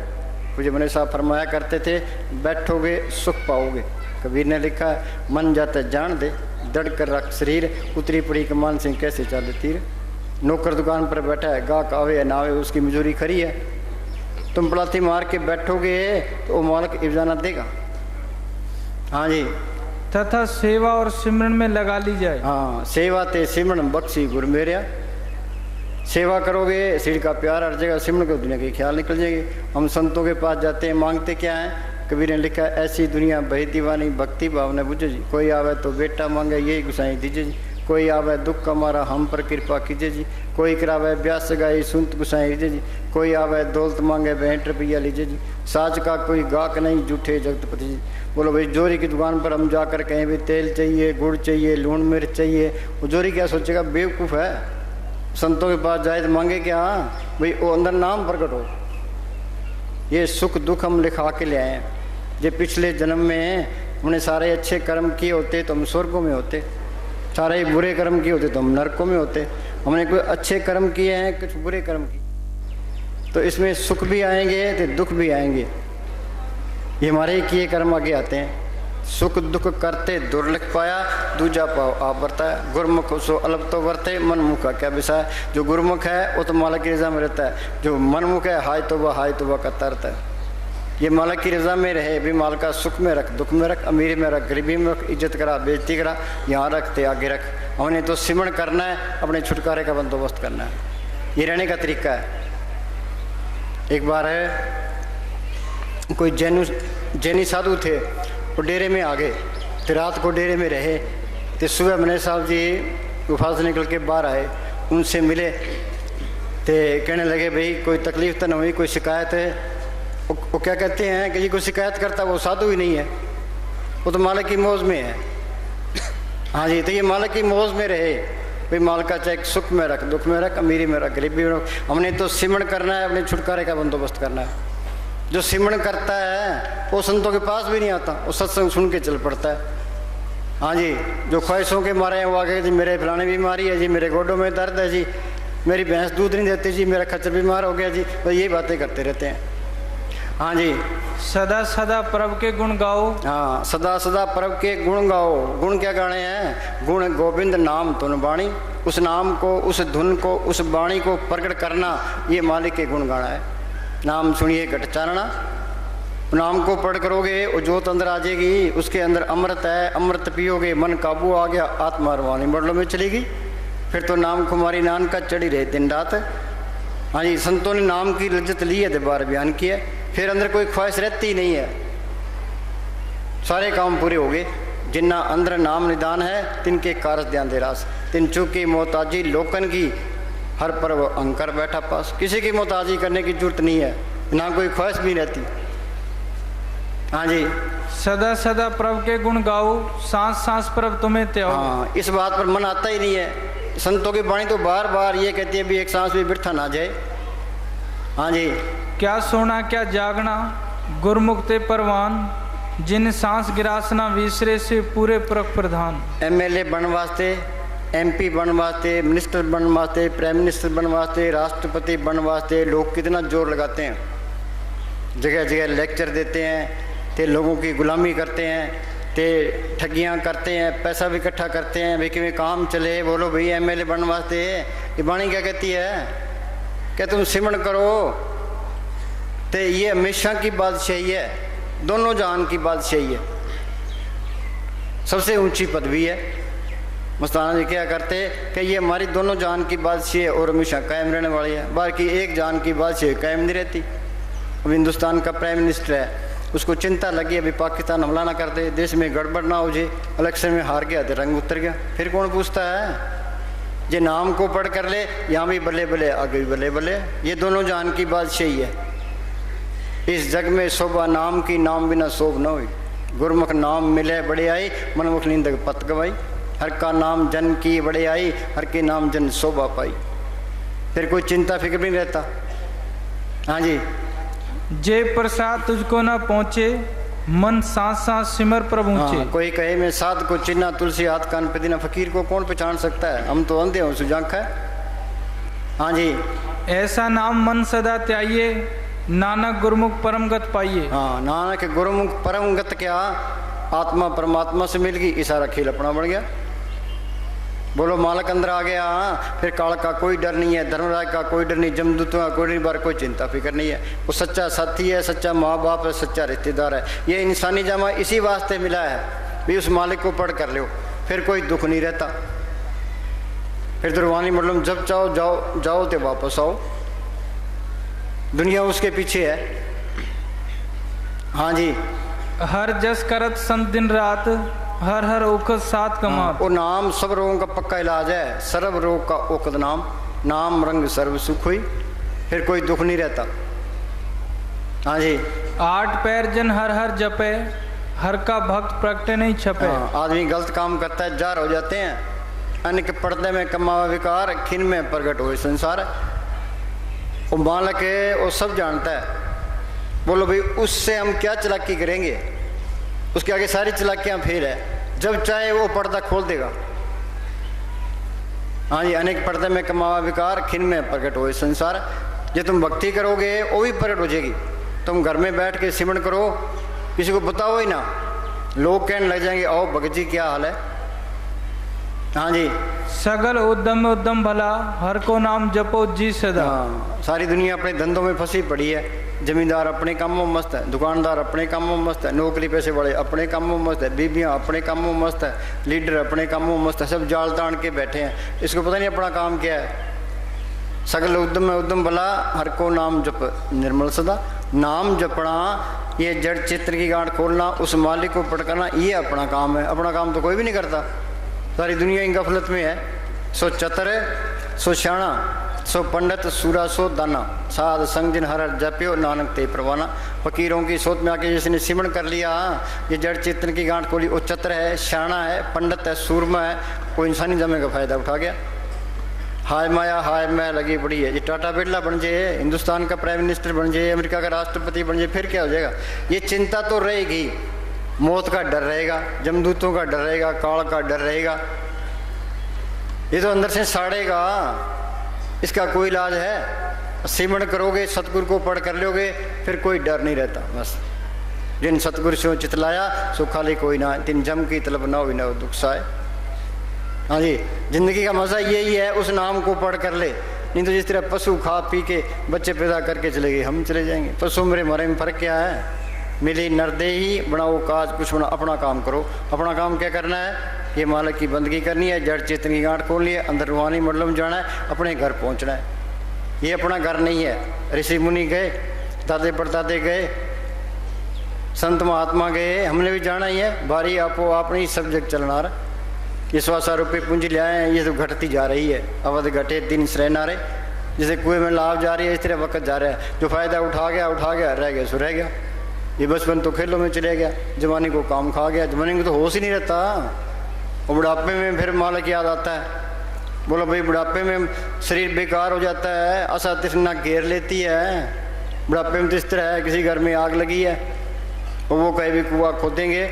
मुझे मने साहब फरमाया करते थे, बैठोगे सुख पाओगे। कबीर ने लिखा मन जाता जान दे, दड़ कर रख शरीर, उतरी पड़ी कमान सिंह कैसे चाले तीर। नौकर दुकान पर बैठा है, गाहक आवे या ना आवे उसकी मजूरी खरी है। तुम पलाथी मार के बैठोगे तो वो मालिक इब्जाना देगा। हाँ जी।
तथा सेवा और सिमरन में लगा ली जाए।
हाँ, सेवा ते सिमरन बख्शी गुर मेरिया। सेवा करोगे शरीर का प्यार हट जाएगा, सिमरन को दुनिया के ख्याल निकल जाएंगे। हम संतों के पास जाते हैं, मांगते क्या है? कबीर ने लिखा ऐसी दुनिया बही दीवानी, भक्ति भावना बुझे जी। कोई आवे तो बेटा मांगे यही गुसाई दीजिए जी। कोई आवे दुख हमारा हम पर कृपा कीजिए जी। कोई करावे ब्यास गाई सुनत गुसाई लीजिए जी। कोई आवे दौलत मांगे 62 रुपया लीजिए जी। साज का कोई गाहक नहीं झूठे जगतपति जी। बोलो भाई जोरी की दुकान पर हम जाकर कहें भी तेल चाहिए, गुड़ चाहिए, लून मिर्च चाहिए, वो जोरी क्या सोचेगा? बेवकूफ़ है। संतों के पास जाए तो मांगे क्या? भाई वो अंदर नाम प्रकट हो। ये सुख दुख हम लिखा के ले आए हैं। ये पिछले जन्म में हमने सारे अच्छे कर्म किए होते तो हम स्वर्गों में होते, सारे बुरे कर्म किए होते तो हम नरकों में होते। हमने कोई अच्छे कर्म किए हैं, कुछ बुरे कर्म किए, तो इसमें सुख भी आएंगे तो दुख भी आएंगे। ये हमारे ही किए कर्म आगे आते हैं। सुख दुख करते दुर्लभ पाया, दूजा पाओ आप वर्ता है। गुरमुख सो अलग तो वर्ते, मनमुख का क्या विषय? जो गुरमुख है वो तो मालिक की रजा में रहता है, जो मनमुख है हाय तोबा करता रहता है। ये मालिक की रजा में रहे भी, माल का सुख में रख, दुख में रख, अमीरी में रख, गरीबी में रख, इज्जत करा बेइज्जती करा, यहाँ रखते आगे रख। हमने तो सिमरण करना है, अपने छुटकारे का बंदोबस्त करना है। ये रहने का तरीका है। एक बार है कोई जैनी साधु थे, वो डेरे में आ गए, तो रात को डेरे में रहे। तो सुबह मने साहब जी गुफा से निकल के बाहर आए, उनसे मिले, तो कहने लगे भाई कोई तकलीफ तो नहीं हुई, कोई शिकायत है? वो क्या कहते हैं कि जी कोई शिकायत करता वो साधु ही नहीं है, वो तो मालिक की मौज में है। हाँ जी, तो ये मालिक की मौज में रहे भाई, माल का चाहे सुख में रख, दुख में रख, अमीरी में रख, गरीबी में रख। हमने तो सिमरण करना है, अपने छुटकारे का बंदोबस्त करना है। जो सिमरण करता है वो संतों के पास भी नहीं आता, वो सत्संग सुन के चल पड़ता है। हाँ जी, जो ख्वाहिशों के मारे हैं वो आगे जी मेरे फलाने बीमारी है जी, मेरे गोडों में दर्द है जी, मेरी भैंस दूध नहीं देती जी, मेरा खच्चर बीमार हो गया जी, तो यही बातें करते रहते हैं। हाँ जी।
सदा सदा प्रभु के गुण गाओ।
हाँ, सदा सदा प्रभु के गुण गाओ। गुण क्या गाने हैं? गुण गोविंद नाम धुन वाणी। उस नाम को, उस धुन को, उस वाणी को प्रकट करना, ये मालिक के गुण गाना है। नाम सुनिए घट चारणा, नाम को पढ़ करोगे वो जोत अंदर आ जाएगी, उसके अंदर अमृत है, अमृत पियोगे मन काबू आ गया, आत्मा रवानी बड़लों में चलेगी, फिर तो नाम कुमारी नान का चढ़ी रहे दिन रात। हाँ जी, संतों ने नाम की लज्जत ली है, दोबारा बयान किया, फिर अंदर कोई ख्वाहिश रहती ही नहीं है, सारे काम पूरे हो गए। जिन्ना अंदर नाम निदान है तिनके कारज ध्यान दे रास, तिन चूकी मोहताजी लोकन की हर पर्व अंकर बैठा पास। किसी की मोहताजी करने की जरूरत नहीं है, ना कोई ख्वाहिश भी रहती। हाँ जी,
सदा सदा प्रभु के गुण गाओ, सांस सांस प्रभु तुम्हें त्याओ।
हाँ, इस बात पर मन आता ही नहीं है। संतों की वाणी तो बार बार ये कहती है भी एक सांस भी बिरथा ना जाए। हाँ जी,
क्या सोना क्या जागना गुरमुखते परवान, जिन सांस गिरासना विसरे से पूरे प्रख प्रधान।
एमएलए बनने वास्ते, एमपी बनने वास्ते, मिनिस्टर बनने वास्ते, प्राइम मिनिस्टर बनने वास्ते, राष्ट्रपति बनने वास्ते लोग कितना जोर लगाते हैं, जगह जगह लेक्चर देते हैं, ते लोगों की गुलामी करते हैं, ते ठगियाँ करते हैं, पैसा भी इकट्ठा करते हैं भाई कि काम चले। बोलो भाई एमएलए बनने वास्ते ये वाणी क्या कहती है कि तुम सिमरण करो, तो ये हमेशा की बादशाही है, दोनों जहान की बादशाही है, सबसे ऊंची पदवी है। मस्ताना जी क्या करते कि ये हमारी दोनों जान की बादशाही है और हमेशा कायम रहने वाली है, बाकी एक जान की बादशाही कायम नहीं रहती। अब हिंदुस्तान का प्राइम मिनिस्टर है, उसको चिंता लगी अभी पाकिस्तान हमला ना कर दे, देश में गड़बड़ ना हो जाए, इलेक्शन में हार गया तो रंग उतर गया, फिर कौन पूछता है। ये नाम को पढ़ कर ले, यहाँ भी बल्ले बल्ले आगे भी बल्ले बल्ले, ये दोनों जान की बादशाही है। इस जग में शोभा नाम की, नाम बिना शोभ न हुई, गुरमुख नाम मिले बड़े आई, मनमुख नींद पत गवाई, हर का नाम जन की बड़े आई, हर के नाम जन शोभा पाई, फिर कोई चिंता फिक्र भी नहीं रहता। हाँ जी,
जे प्रसाद तुझको न पहुँचे, मन सांस सांस सिमर प्रभु ऊंचे।
हाँ, कोई कहे मैं साध को चिन्ना तुलसी हाथ कान पे देना, फकीर को कौन पहचान सकता है, हम तो अंधे हो सुजांख है। हाँ जी,
ऐसा नाम मन सदा त्याइए, नानक गुरुमुख परम गत पाइए।
हाँ, नानक गुरुमुख परम गत क्या, आत्मा परमात्मा से मिल गई, इशारा खेल अपना बन गया। बोलो मालक अंदर आ गया, फिर काल का कोई डर नहीं है, धर्मराज का कोई डर नहीं, जमदूतों का कोई बार कोई चिंता फिक्र नहीं है। वो सच्चा साथी है, सच्चा माँ बाप है, सच्चा रिश्तेदार है। ये इंसानी जामा इसी वास्ते मिला है भी उस मालिक को पढ़ कर लो, फिर कोई दुख नहीं रहता, फिर दुर्वानी मतलब जब चाहो जाओ, जाओ तो वापस आओ, दुनिया उसके पीछे है। हाँ जी,
हर जस करत संत दिन रात, हर हर औखद साथ कमा।
वो नाम सब रोगों का पक्का इलाज है, सर्व रोग का औखद नाम, नाम रंग सर्व सुख हुई, फिर कोई दुख नहीं रहता। हाँ जी,
8 पैर जन हर हर जपे, हर का भक्त प्रगटे नहीं छपे।
हाँ, आदमी गलत काम करता है, जार हो जाते हैं, अन्न के पर्दे में कमावा विकार, खिन में प्रगट हुए संसार। वो मालक है, वो सब जानता है। बोलो भाई उससे हम क्या चालाकी करेंगे, उसके आगे सारी चालाकियां फेल है, जब चाहे वो पर्दा खोल देगा। हाँ जी, अनेक पर्दे में कमावा विकार, खिन में प्रकट हो संसार। जो तुम भक्ति करोगे वो भी प्रकट हो जाएगी। तुम घर में बैठ के सिमरण करो, किसी को बताओ ही ना, लोग कहने लग जाएंगे आओ भगत जी क्या हाल है। हाँ जी,
सगल उद्यम उद्यम भला, हर को नाम जपो जी सदा।
हाँ, सारी दुनिया अपने धंधों में फंसी पड़ी है, जमींदार अपने कामों में मस्त है, दुकानदार अपने कामों में मस्त है, नौकरी पैसे वाले अपने कामों में मस्त है, बीबियाँ अपने कामों में मस्त है, लीडर अपने कामों में मस्त है, सब जाल तान के बैठे हैं, इसको पता नहीं अपना काम क्या है। सगल उद्यम में उद्यम भला, हर को नाम जप निर्मल सदा। नाम जपना, ये जड़ चित्र की गांठ खोलना, उस मालिक को पटकाना, ये अपना काम है। अपना काम तो कोई भी नहीं करता, सारी दुनिया इन गफलत में है। सो चतर सो श्याणा, सो पंडित सूरा सो दाना, साध संग जिन हर जप्यो, नानक ते परवाना। फकीरों की सोच में आके जिसने सिमरण कर लिया, ये जड़ चेतन की गांठ खोली, वो चतर है, श्याणा है, पंडित है, सूरमा है, वो इंसानी जमे का फायदा उठा गया। हाय माया हाय मैं लगी पड़ी है। ये टाटा बिरला बन जाए, हिंदुस्तान का प्राइम मिनिस्टर बन जाए, अमेरिका का राष्ट्रपति बन जाए, फिर क्या हो जाएगा। ये चिंता तो रहेगी, मौत का डर रहेगा, जमदूतों का डर रहेगा, काल का डर रहेगा, ये तो अंदर से साड़ेगा, इसका कोई इलाज है। सिमरण करोगे, सतगुरु को पढ़ कर लोगे, फिर कोई डर नहीं रहता। बस जिन सतगुरु से चितलाया सो खाली कोई ना, तिन जम की तलब ना हो ना दुख साए। हाँ जी, जिंदगी का मजा यही है, उस नाम को पढ़ कर ले। नहीं तो जिस तरह पशु खा पी के बच्चे पैदा करके चले गए, हम चले जाएंगे। पशु मेरे मरे में फर्क क्या है। मिली नरदेही बनाओ काज कुछ बना, अपना काम करो। अपना काम क्या करना है? ये मालिक की बंदगी करनी है, जड़ चेतन की गांठ खोलनी है, अंदर रूहानी मंडल में जाना है, अपने घर पहुंचना है। ये अपना घर नहीं है। ऋषि मुनि गए, दादे परदादे गए, संत महात्मा गए, हमने भी जाना ही है। बारी आपो आपने ही सब जग चलना रहा। ये 100 रुपये पूंजी ले आए हैं, ये तो घटती जा रही है। अवध घटे दिन श्रेना रहे, जैसे कुएं में लाभ जा रही है, इस तरह वक्त जा रहा है। जो फायदा उठा गया, रह गया सो रह गया। ये बचपन तो खेलों में चले गया, जवानी को काम खा गया। जवानी को तो होश ही नहीं रहता, और बुढ़ापे में फिर मालिक याद आता है। बोलो भाई, बुढ़ापे में शरीर बेकार हो जाता है, आशा तृष्णा घेर लेती है। बुढ़ापे में तो इस तरह है, किसी घर में आग लगी है, और वो कहीं भी कुआं खोदेंगे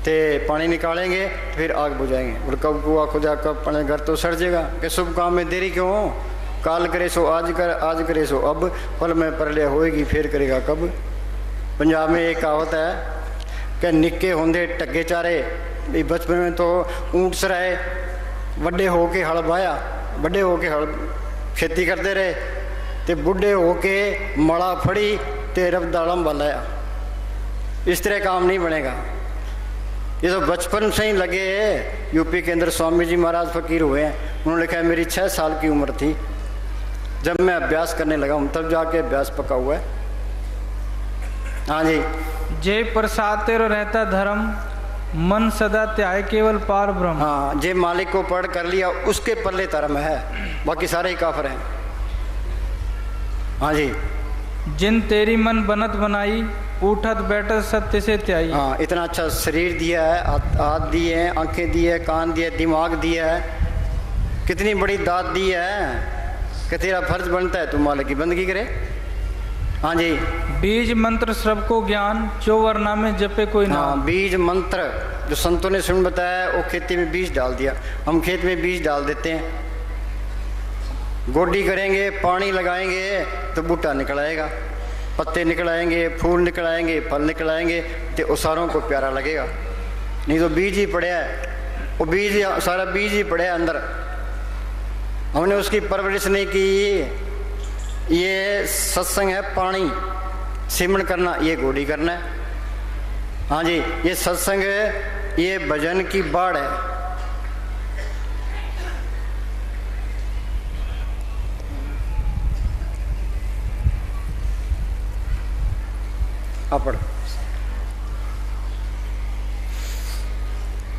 तो पानी निकालेंगे, फिर आग बुझाएंगे। और कब कुआं खुदा, कब पानी, घर तो सड़ जाएगा। कि शुभ काम में देरी क्यों? काल करे सो आज कर, आज करे सो अब, पल में परलय होएगी, फिर करेगा कब। पंजाब में एक कहावत है कि निक्के होंदे टग्गे चारे। बचपन में तो ऊँट सराए, बड़े हो के हल बाया, बड़े हो के हल खेती करते रहे, तो बुढ़े हो के मड़ा फड़ी ते रब दालम बलाया। इस तरह काम नहीं बनेगा। ये तो बचपन से ही लगे। यूपी के अंदर स्वामी जी महाराज फकीर हुए हैं, उन्होंने लिखा है मेरी 6 साल की उम्र थी जब मैं अभ्यास करने लगा हूँ, तब जाके अभ्यास पका हुआ है। हाँ जी।
जय प्रसाद तेरो रहता धर्म, मन सदा त्याय केवल पार ब्रह्म।
हाँ, जे मालिक को पढ़ कर लिया उसके पल्ले धर्म है, बाकी सारे ही काफर हैं। हाँ जी।
जिन तेरी मन बनत बनाई, उठत बैठत सत्य से त्याई।
हाँ, इतना अच्छा शरीर दिया है, हाथ दिए हैं, आंखें दी है, कान दिए, दिमाग दिया है, कितनी बड़ी दात दी है कि तेरा फर्ज बनता है तू मालिक की बंदगी करे। हाँ जी।
बीज मंत्र श्रव को ज्ञान, जो वरना में जपे कोई नाम।
हाँ, बीज मंत्र जो संतों ने सुन बताया, वो खेती में बीज डाल दिया। हम खेत में बीज डाल देते हैं, गोडी करेंगे, पानी लगाएंगे तो बूटा निकल आएगा, पत्ते निकल आएंगे, फूल निकल आएंगे, फल निकल आएंगे, तो उसारों को प्यारा लगेगा। नहीं तो बीज ही पड़ा है, वो बीज सारा बीज ही पड़ा है अंदर, हमने उसकी परवरिश नहीं की। ये सत्संग है पानी, सिमरन करना, ये गोडी करना है। हाँ जी, ये सत्संग है, ये भजन की बाढ़ है। अपड़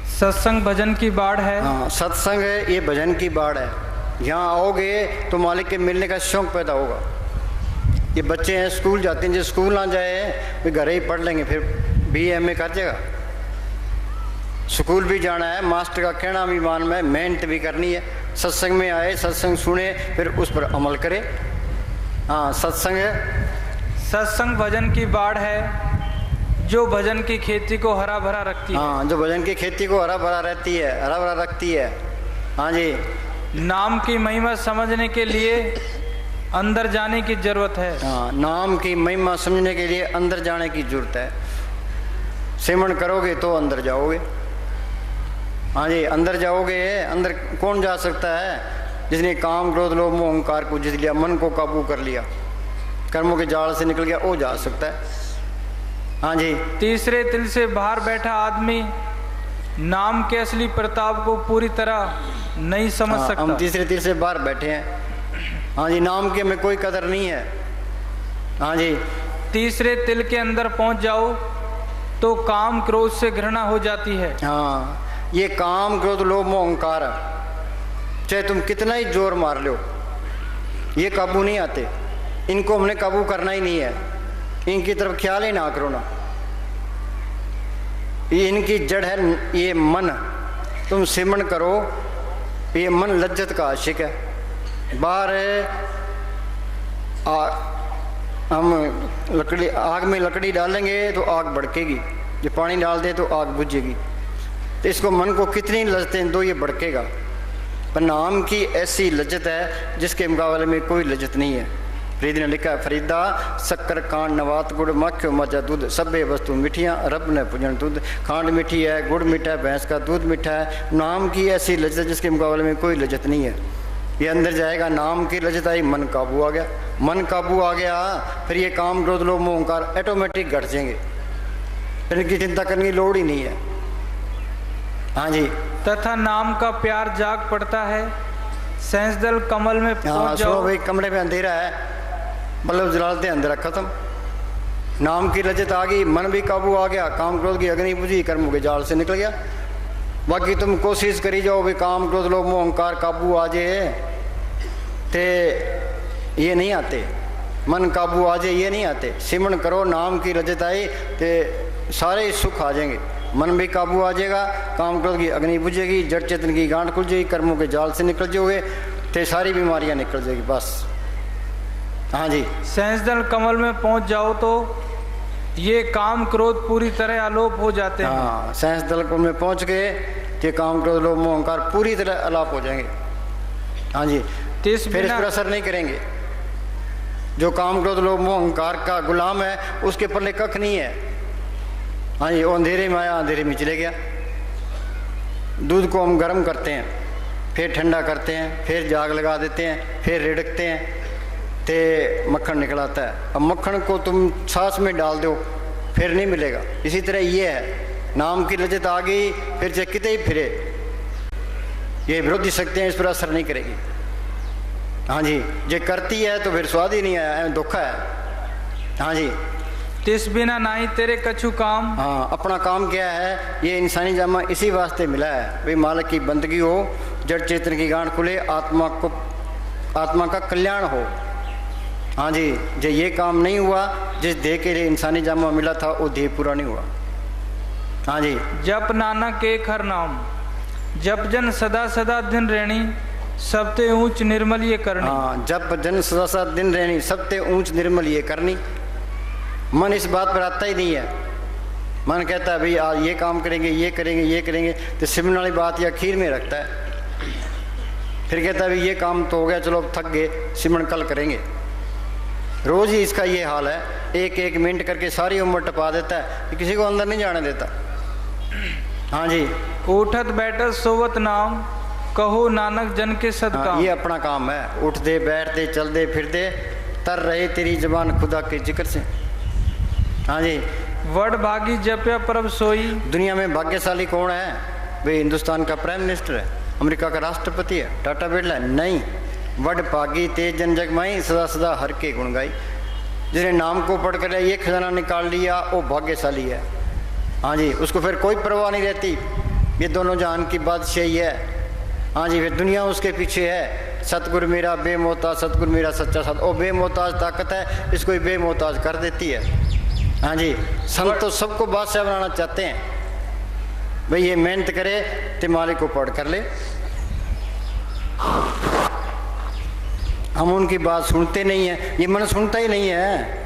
सत्संग भजन की बाढ़ है।
हाँ, सत्संग है, ये भजन की बाढ़ है। यहाँ आओगे तो मालिक के मिलने का शौक पैदा होगा। ये बच्चे हैं, स्कूल जाते हैं, जो स्कूल ना जाए वे घर ही पढ़ लेंगे, फिर BA कर जाएगा। स्कूल भी जाना है, मास्टर का कहना भी मान में, मेहनत भी करनी है। सत्संग में आए, सत्संग सुने, फिर उस पर अमल करे। हाँ, सत्संग है।
सत्संग भजन की बाढ़ है, जो भजन की खेती को हरा भरा रखती है।
हाँ, जो भजन की खेती को हरा भरा रहती है, हरा भरा रखती है। हाँ जी।
नाम की महिमा समझने के लिए अंदर जाने की जरूरत है।
हाँ, नाम की महिमा समझने के लिए अंदर जाने की जरूरत है। सिमरन करोगे तो अंदर जाओगे। हाँ जी, अंदर जाओगे। अंदर कौन जा सकता है? जिसने काम क्रोध लोभ मोह अहंकार को जीत लिया, मन को काबू कर लिया, कर्मों के जाल से निकल गया, वो जा सकता है। हाँ जी।
तीसरे तिल से बाहर बैठा आदमी नाम के असली प्रताप को पूरी तरह नहीं समझ सकता।
हम तीसरे तिल से बाहर बैठे हैं। हाँ जी, नाम की हमें कोई कदर नहीं है। हाँ जी।
तीसरे तिल के अंदर पहुंच जाओ तो काम क्रोध से घृणा हो जाती है।
हाँ, ये काम क्रोध लोभ मोह अहंकार, चाहे तुम कितना ही जोर मार लो, ये काबू नहीं आते। इनको हमने काबू करना ही नहीं है, इनकी तरफ ख्याल ही ना करो ना। ये इनकी जड़ है, ये मन। तुम सिमरन करो, ये मन लज्जत का आशिक है। बाहर हम लकड़ी, आग में लकड़ी डालेंगे तो आग भड़केगी, जो पानी डाल दे तो आग बुझेगी। तो इसको मन को कितनी लज्जतें दो, ये भड़केगा। पर नाम की ऐसी लज्जत है जिसके मुकाबले में कोई लज्जत नहीं है। फरीद ने लिखा है, फरीदा शक्कर कांड नवात गुड़ माख्यो मजा दूध, सभे वस्तु मिठियाँ रब ने पूजन दूध। खांड मीठी है, गुड़ मीठा है, भैंस का दूध मीठा है। नाम की ऐसी लज्जत जिसके मुकाबले में कोई लज्जत नहीं है। ये अंदर जाएगा, नाम की लज्जत आई, मन काबू आ गया। मन काबू आ गया फिर ये काम क्रोध लोभ मोह अहंकार ऑटोमेटिक घट जाएंगे, फिर इनकी चिंता करने की लोड़ ही नहीं है। हाँ जी।
तथा नाम का प्यार जाग पड़ता है, सहस्दल कमल में
हाँ
पहुंच
सुनो
जाओ।
भाई, कमरे में अंधेरा है, बल्ब जलाते अंधेरा खत्म। नाम की लज्जत आ गई, मन भी काबू आ गया, काम क्रोध की अग्नि बुझी, कर्म के जाल से निकल गया। बाकी तुम कोशिश करी जाओ भी काम क्रोध लोभ मोह अहंकार काबू आ जाए, ते ये नहीं आते। मन काबू आ जाए ये नहीं आते। सिमरन करो, नाम की लज्जत आई ते सारे सुख आ जाएंगे। मन भी काबू आ जाएगा, काम क्रोध की अग्नि बुझेगी, जड़ चेतन की गांठ खुल जाएगी, कर्मों के जाल से निकल जाओगे, ते सारी बीमारियां निकल जाएगी बस। हाँ जी।
सहस्दल कमल में पहुंच जाओ तो ये काम क्रोध पूरी तरह आलोप हो जाते हैं।
हाँ, साइंस दल को में पहुंच गए कि काम क्रोध लोभ मोह अहंकार पूरी तरह अलाप हो जाएंगे। हाँ जी। फिर इस पर असर नहीं करेंगे। जो काम क्रोध लोभ मोह अहंकार का गुलाम है उसके पल्ले कख नहीं है। हाँ जी। वो अंधेरे में आया, अंधेरे में चले गया। दूध को हम गर्म करते हैं, फिर ठंडा करते हैं, फिर जाग लगा देते हैं, फिर रिड़कते हैं, ते मक्खन निकल आता है। अब मक्खन को तुम छाछ में डाल दो फिर नहीं मिलेगा। इसी तरह ये है, नाम की लज्जत आ गई फिर चाहे कितने ही फिरे, ये विरोधी शक्ति हैं, इस पर असर नहीं करेगी। हाँ जी। जो करती है तो फिर स्वाद ही नहीं आया, धोखा है। हाँ जी।
तिस बिना नहीं तेरे कछु काम।
हाँ, अपना काम क्या है, ये इंसानी जामा इसी वास्ते मिला है भाई मालिक की बंदगी हो, जड़ चेतन की गांठ खुले, आत्मा का कल्याण हो। हाँ जी। जो ये काम नहीं हुआ, जिस देह के लिए इंसानी जामा मिला था वो देह पूरा नहीं हुआ। हाँ जी।
जप नानक एक हर नाम, जप जन सदा सदा दिन रहनी, सबते ऊंच निर्मल ये करनी।
हाँ, जप जन सदा सदा दिन रहनी, सबते ऊंच निर्मल ये करनी। मन इस बात पर आता ही नहीं है। मन कहता है भाई आज ये काम करेंगे, ये करेंगे, ये करेंगे, तो सिमरन वाली बात या खीर में रखता है। फिर कहता है भाई ये काम तो हो गया, चलो अब थक गए, सिमरन कल करेंगे। रोज ही इसका ये हाल है, एक एक मिनट करके सारी उम्र टपा देता है कि किसी को अंदर नहीं जाने देता। हाँ जी।
उठत बैठत सोवत नाम, कहो नानक जन के सदका।
हाँ, ये अपना काम है। उठते बैठते चलते फिरते तर रहे तेरी जबान खुदा के जिक्र से। हाँ जी।
वड भागी जप्या परब सोई।
दुनिया में भाग्यशाली कौन है भाई? हिंदुस्तान का प्राइम मिनिस्टर है, अमेरिका का राष्ट्रपति है, टाटा बिरला है? नहीं। वड भागी तेज जन जगमाई, सदा सदा हर के गुण गाई। जिसने नाम को पढ़ कर ये खजाना निकाल लिया वो भाग्यशाली है। हाँ जी। उसको फिर कोई परवाह नहीं रहती, ये दोनों जहान की बादशाही है। हाँ जी। फिर दुनिया उसके पीछे है। सतगुरु मेरा बेमोहताज, सतगुरु मेरा सच्चा साथ। और बेमोहताज ताकत है, इसको ही बेमोहताज कर देती है। हाँ जी। संत तो सबको बादशाह बनाना चाहते हैं भाई, ये मेहनत करे तो मालिक को पढ़ कर ले। हम उनकी बात सुनते नहीं है, ये मन सुनता ही नहीं है।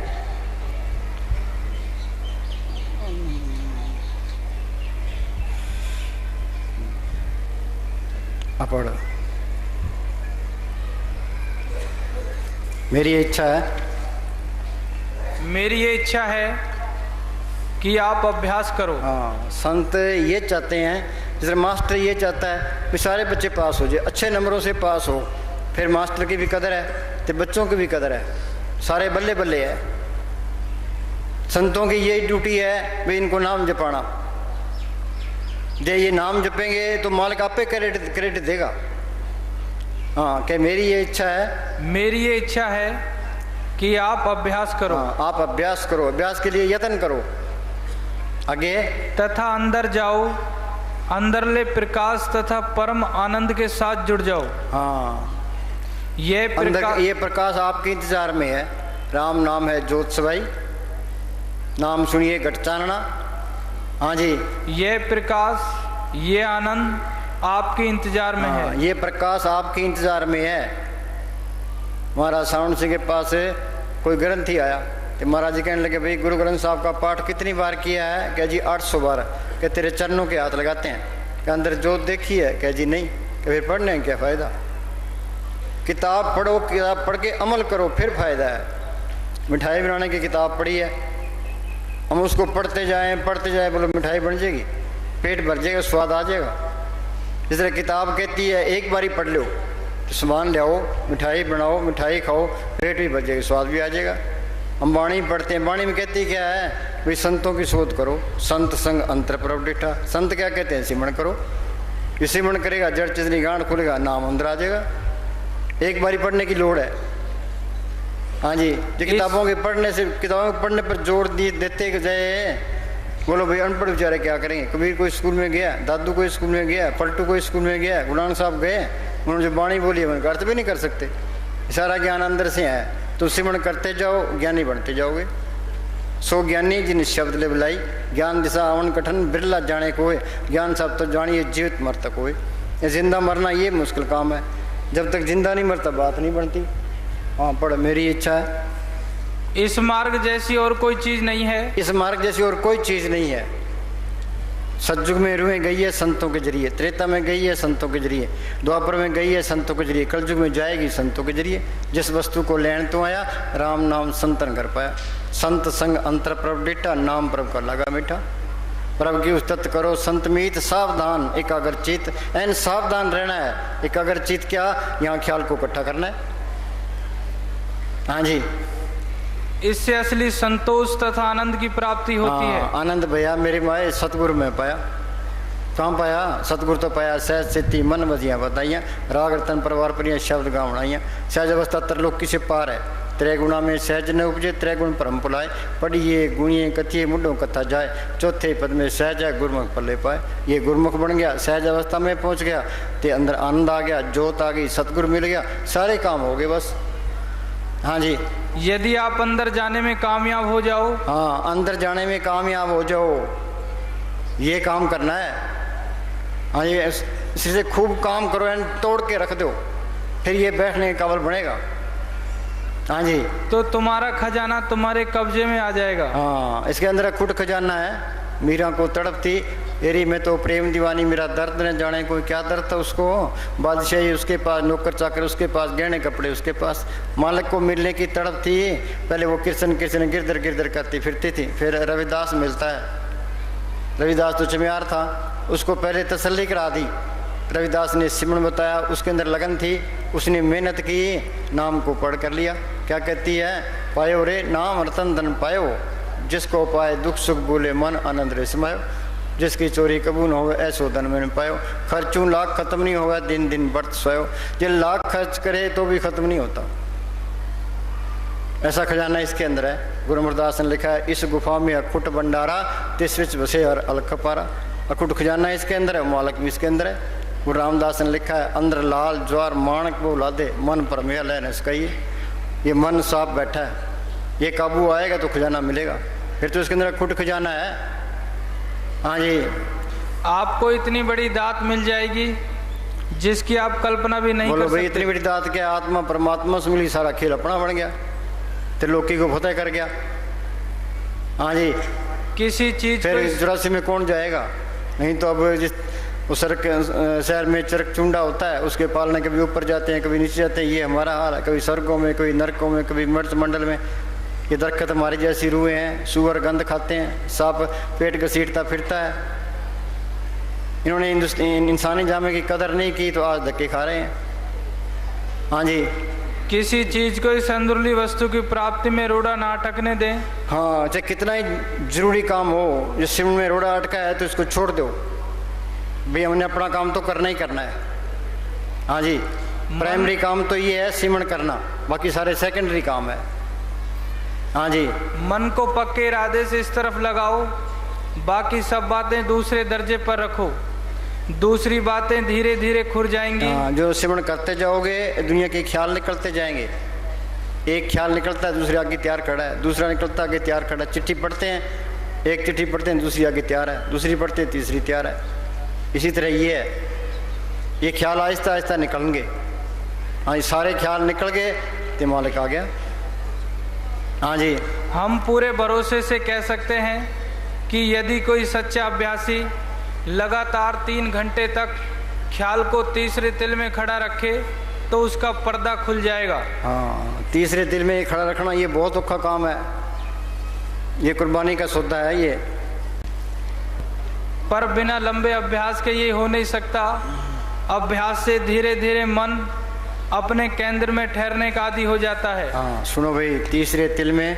पढ़। मेरी इच्छा है,
मेरी ये इच्छा है कि आप अभ्यास करो।
हाँ, संत ये चाहते हैं, जैसे मास्टर ये चाहता है कि सारे बच्चे पास हो जाए, अच्छे नंबरों से पास हो, फिर मास्टर की भी कदर है तो बच्चों की भी कदर है, सारे बल्ले बल्ले है। संतों की यही ड्यूटी है भाई इनको नाम जपाना। जे ये नाम जपेंगे तो मालिक आपे क्रेडिट देगा। हाँ, कि मेरी ये इच्छा है,
मेरी ये इच्छा है कि आप अभ्यास करो।
हाँ, आप अभ्यास करो, अभ्यास के लिए यत्न करो। आगे
तथा अंदर जाओ, अंदरले प्रकाश तथा परम आनंद के साथ जुड़ जाओ।
हाँ,
ये प्रकाश,
ये प्रकाश आपके इंतजार में है। राम नाम है जोत सवाई, नाम सुनिए घट चानना। हाँ जी।
ये प्रकाश, ये आनंद आपके इंतजार में है।
ये प्रकाश आपके इंतजार में है। महाराज सावण सिंह के पास कोई ग्रंथी आया तो महाराज जी कहने लगे भाई गुरु ग्रंथ साहब का पाठ कितनी बार किया है? कह जी 800 बार। क्या तेरे चरणों के हाथ लगाते हैं? क्या अंदर जोत देखी है? कह जी नहीं। क्या फिर पढ़ने में क्या फ़ायदा? किताब पढ़ो, किताब पढ़ के अमल करो फिर फ़ायदा है। मिठाई बनाने की किताब पढ़ी है, हम उसको पढ़ते जाएं बोलो मिठाई बन जाएगी, पेट भर जाएगा, स्वाद आ जाएगा। जिस तरह किताब कहती है एक बार ही पढ़ लो, तो सामान ले आओ, मिठाई बनाओ, मिठाई खाओ, पेट भी भर जाएगा, स्वाद भी आ जाएगा। हम वाणी पढ़ते हैं, वाणी में कहती क्या है भाई संतों की शोध करो, संत संग अंतर प्रभ डिठा। संत क्या कहते हैं? सिमरण करो। ये सिमरण करेगा जड़ चितनी गांठ खुलेगा, नाम अंदर आ जाएगा। एक बारी पढ़ने की लोड़ है। हाँ जी, जो किताबों के पढ़ने से, किताबों के पढ़ने पर जोर देते जाए, बोलो भाई अनपढ़ बेचारे क्या करेंगे। कबीर कोई स्कूल में गया, दादू कोई स्कूल में गया, पलटू कोई स्कूल में गया, गुलाम साहब गए, उन्होंने जो वाणी बोली है उनका अर्थ भी नहीं कर सकते। सारा ज्ञान अंदर से है। तो सिमरण करते जाओ, ज्ञानी बनते जाओगे। सो ज्ञानी जिन शब्द ले बुलाई, ज्ञान दिशा आवन कठन बिरला जाने को है। ज्ञान सब तो जानिए जीवित मरतक होए। ये जिंदा मरना ये मुश्किल काम है। जब तक जिंदा नहीं मरता बात नहीं बनती। हाँ पढ़, मेरी इच्छा है।
इस मार्ग जैसी और कोई चीज नहीं है।
इस मार्ग जैसी और कोई चीज नहीं है। सतयुग में रूहें गई है संतों के जरिए, त्रेता में गई है संतों के जरिए, द्वापर में गई है संतों के जरिए, कलयुग में जाएगी संतों के जरिए। जिस वस्तु को लेन तो आया, राम नाम संतन कर पाया। संत संग अंतर प्रभ डिठा, नाम प्रभ का लगा मीठा। प्रभ की उस्तत करो संत मीत, सावधान एकाग्रचित। एन सावधान रहना है। एकाग्रचित क्या? यहाँ ख्याल को इकट्ठा करना है। हाँ जी,
इससे असली संतोष तथा आनंद की प्राप्ति होती है।
आनंद भैया मेरी माए सतगुरु में पाया। कहाँ पाया? सतगुरु तो पाया। सहज सिद्धि मन बजियाँ बताइयाँ, राग रतन परिवार परियाँ शब्द गाँव बनाइयाँ। सहज अवस्था तरलोक किसे पार है। त्रैगुणा में सहज न उपजे, त्रैगुण परम पुलाए। पढ़िए गुणिए कथिए मुंडों कथा जाए, चौथे पद में सहज है गुरमुख पल्ले पाए। ये गुरमुख बन गया, सहज अवस्था में पहुँच गया, ते अंदर आनंद आ गया, जोत आ गई, सतगुरु मिल गया, सारे काम हो गए बस। हाँ जी,
यदि आप अंदर जाने में कामयाब हो जाओ।
हाँ, अंदर जाने में कामयाब हो जाओ, ये काम करना है। हाँ, ये इसे खूब काम करो, एंड तोड़ के रख दो, फिर ये बैठने के काबिल बनेगा। हाँ जी,
तो तुम्हारा खजाना तुम्हारे कब्जे में आ जाएगा।
हाँ, इसके अंदर खुद खजाना है। मीरा को तड़प थी, एरी में तो प्रेम दीवानी, मेरा दर्द न जाने कोई क्या दर्द था उसको। बादशाही उसके पास, नौकर चाकर उसके पास, गहने कपड़े उसके पास, मालिक को मिलने की तड़प थी। पहले वो कृष्ण कृष्ण गिरधर गिरधर करती फिरती थी। फिर रविदास मिलता है। रविदास तो चमियार था, उसको पहले तसल्ली करा दी। रविदास ने सिमरन बताया, उसके अंदर लगन थी, उसने मेहनत की, नाम को पढ़ कर लिया। क्या कहती है? पायो रे नाम रतन धन पायो, जिसको पाए दुख सुख बोले मन आनंद रे समायो। जिसकी चोरी कबू न हो ऐसो धन में पायो, खर्चूं लाख खत्म नहीं होगा, दिन दिन बढ़त सोयो। जो लाख खर्च करे तो भी खत्म नहीं होता, ऐसा खजाना इसके अंदर है। गुरु अमरदास ने लिखा है, इस गुफा में अखुट भंडारा, तिस विच बसे हर अलख पारा। अखुट खजाना इसके अंदर है, मालक भी इसके अंदर है। गुरु रामदास ने लिखा है, अंदर लाल ज्वार माणक वो ला दे, मन पर मेरा लहन इसकाइए। ये मन साफ बैठा है, ये काबू आएगा तो खजाना मिलेगा। फिर तो इसके अंदर अखुट खजाना है। हाँ जी,
आपको इतनी बड़ी दात मिल जाएगी जिसकी आप कल्पना भी नहीं कर सकते।
भाई इतनी बड़ी दात क्या? आत्मा परमात्मा से मिली, सारा खेल अपना बन गया, त्रिलोकी को फतेह कर गया। हाँ जी,
किसी चीज
फिर 84 में कौन जाएगा? नहीं तो अब जिस उस शहर में चरक चुंडा होता है, उसके पालने कभी ऊपर जाते हैं कभी नीचे जाते हैं। ये हमारा हाल है, कभी स्वर्गों में, कभी नरकों में, कभी मर्त मंडल में। ये दरख्त हमारी जैसी रूहें हैं, सुअर गंध खाते हैं, सांप पेट घसीटता फिरता है। इन्होंने इंसानी जामे की कदर नहीं की तो आज धक्के खा रहे हैं। हाँ जी,
किसी चीज को इस अंदरूनी वस्तु की प्राप्ति में रोड़ा ना अटकने दें।
हाँ, चाहे कितना ही जरूरी काम हो, जिस सिम में रोड़ा अटका है तो इसको छोड़ दो भाई, हमने अपना काम तो करना ही करना है। हाँ जी, प्राइमरी काम तो ये है सिमरण करना, बाकी सारे सेकेंडरी काम है। हाँ जी,
मन को पक्के इरादे से इस तरफ लगाओ, बाकी सब बातें दूसरे दर्जे पर रखो, दूसरी बातें धीरे धीरे खुर जाएंगी।
हाँ, जो सिमरण करते जाओगे दुनिया के ख्याल निकलते जाएंगे। एक ख्याल निकलता है, दूसरे आगे तैयार खड़ा है, दूसरा निकलता आगे तैयार खड़ा है। चिट्ठी पढ़ते हैं, एक चिट्ठी पढ़ते हैं, दूसरी आगे तैयार है, दूसरी पढ़ते हैं, तीसरी तैयार है। इसी तरह ये है, ये ख्याल आहिस्ता आहिस्ता निकलेंगे। हाँ, ये सारे ख्याल निकल गए तो मालिक आ गया। हाँ जी,
हम पूरे भरोसे से कह सकते हैं कि यदि कोई सच्चा अभ्यासी लगातार 3 घंटे तक ख्याल को तीसरे तिल में खड़ा रखे तो उसका पर्दा खुल जाएगा।
हाँ, तीसरे तिल में खड़ा रखना ये बहुत औखा काम है, ये कुर्बानी का सौदा है ये।
पर बिना लंबे अभ्यास के ये हो नहीं सकता। अभ्यास से धीरे धीरे मन अपने केंद्र में ठहरने का आदी हो जाता है।
हाँ सुनो भाई, तीसरे तिल में,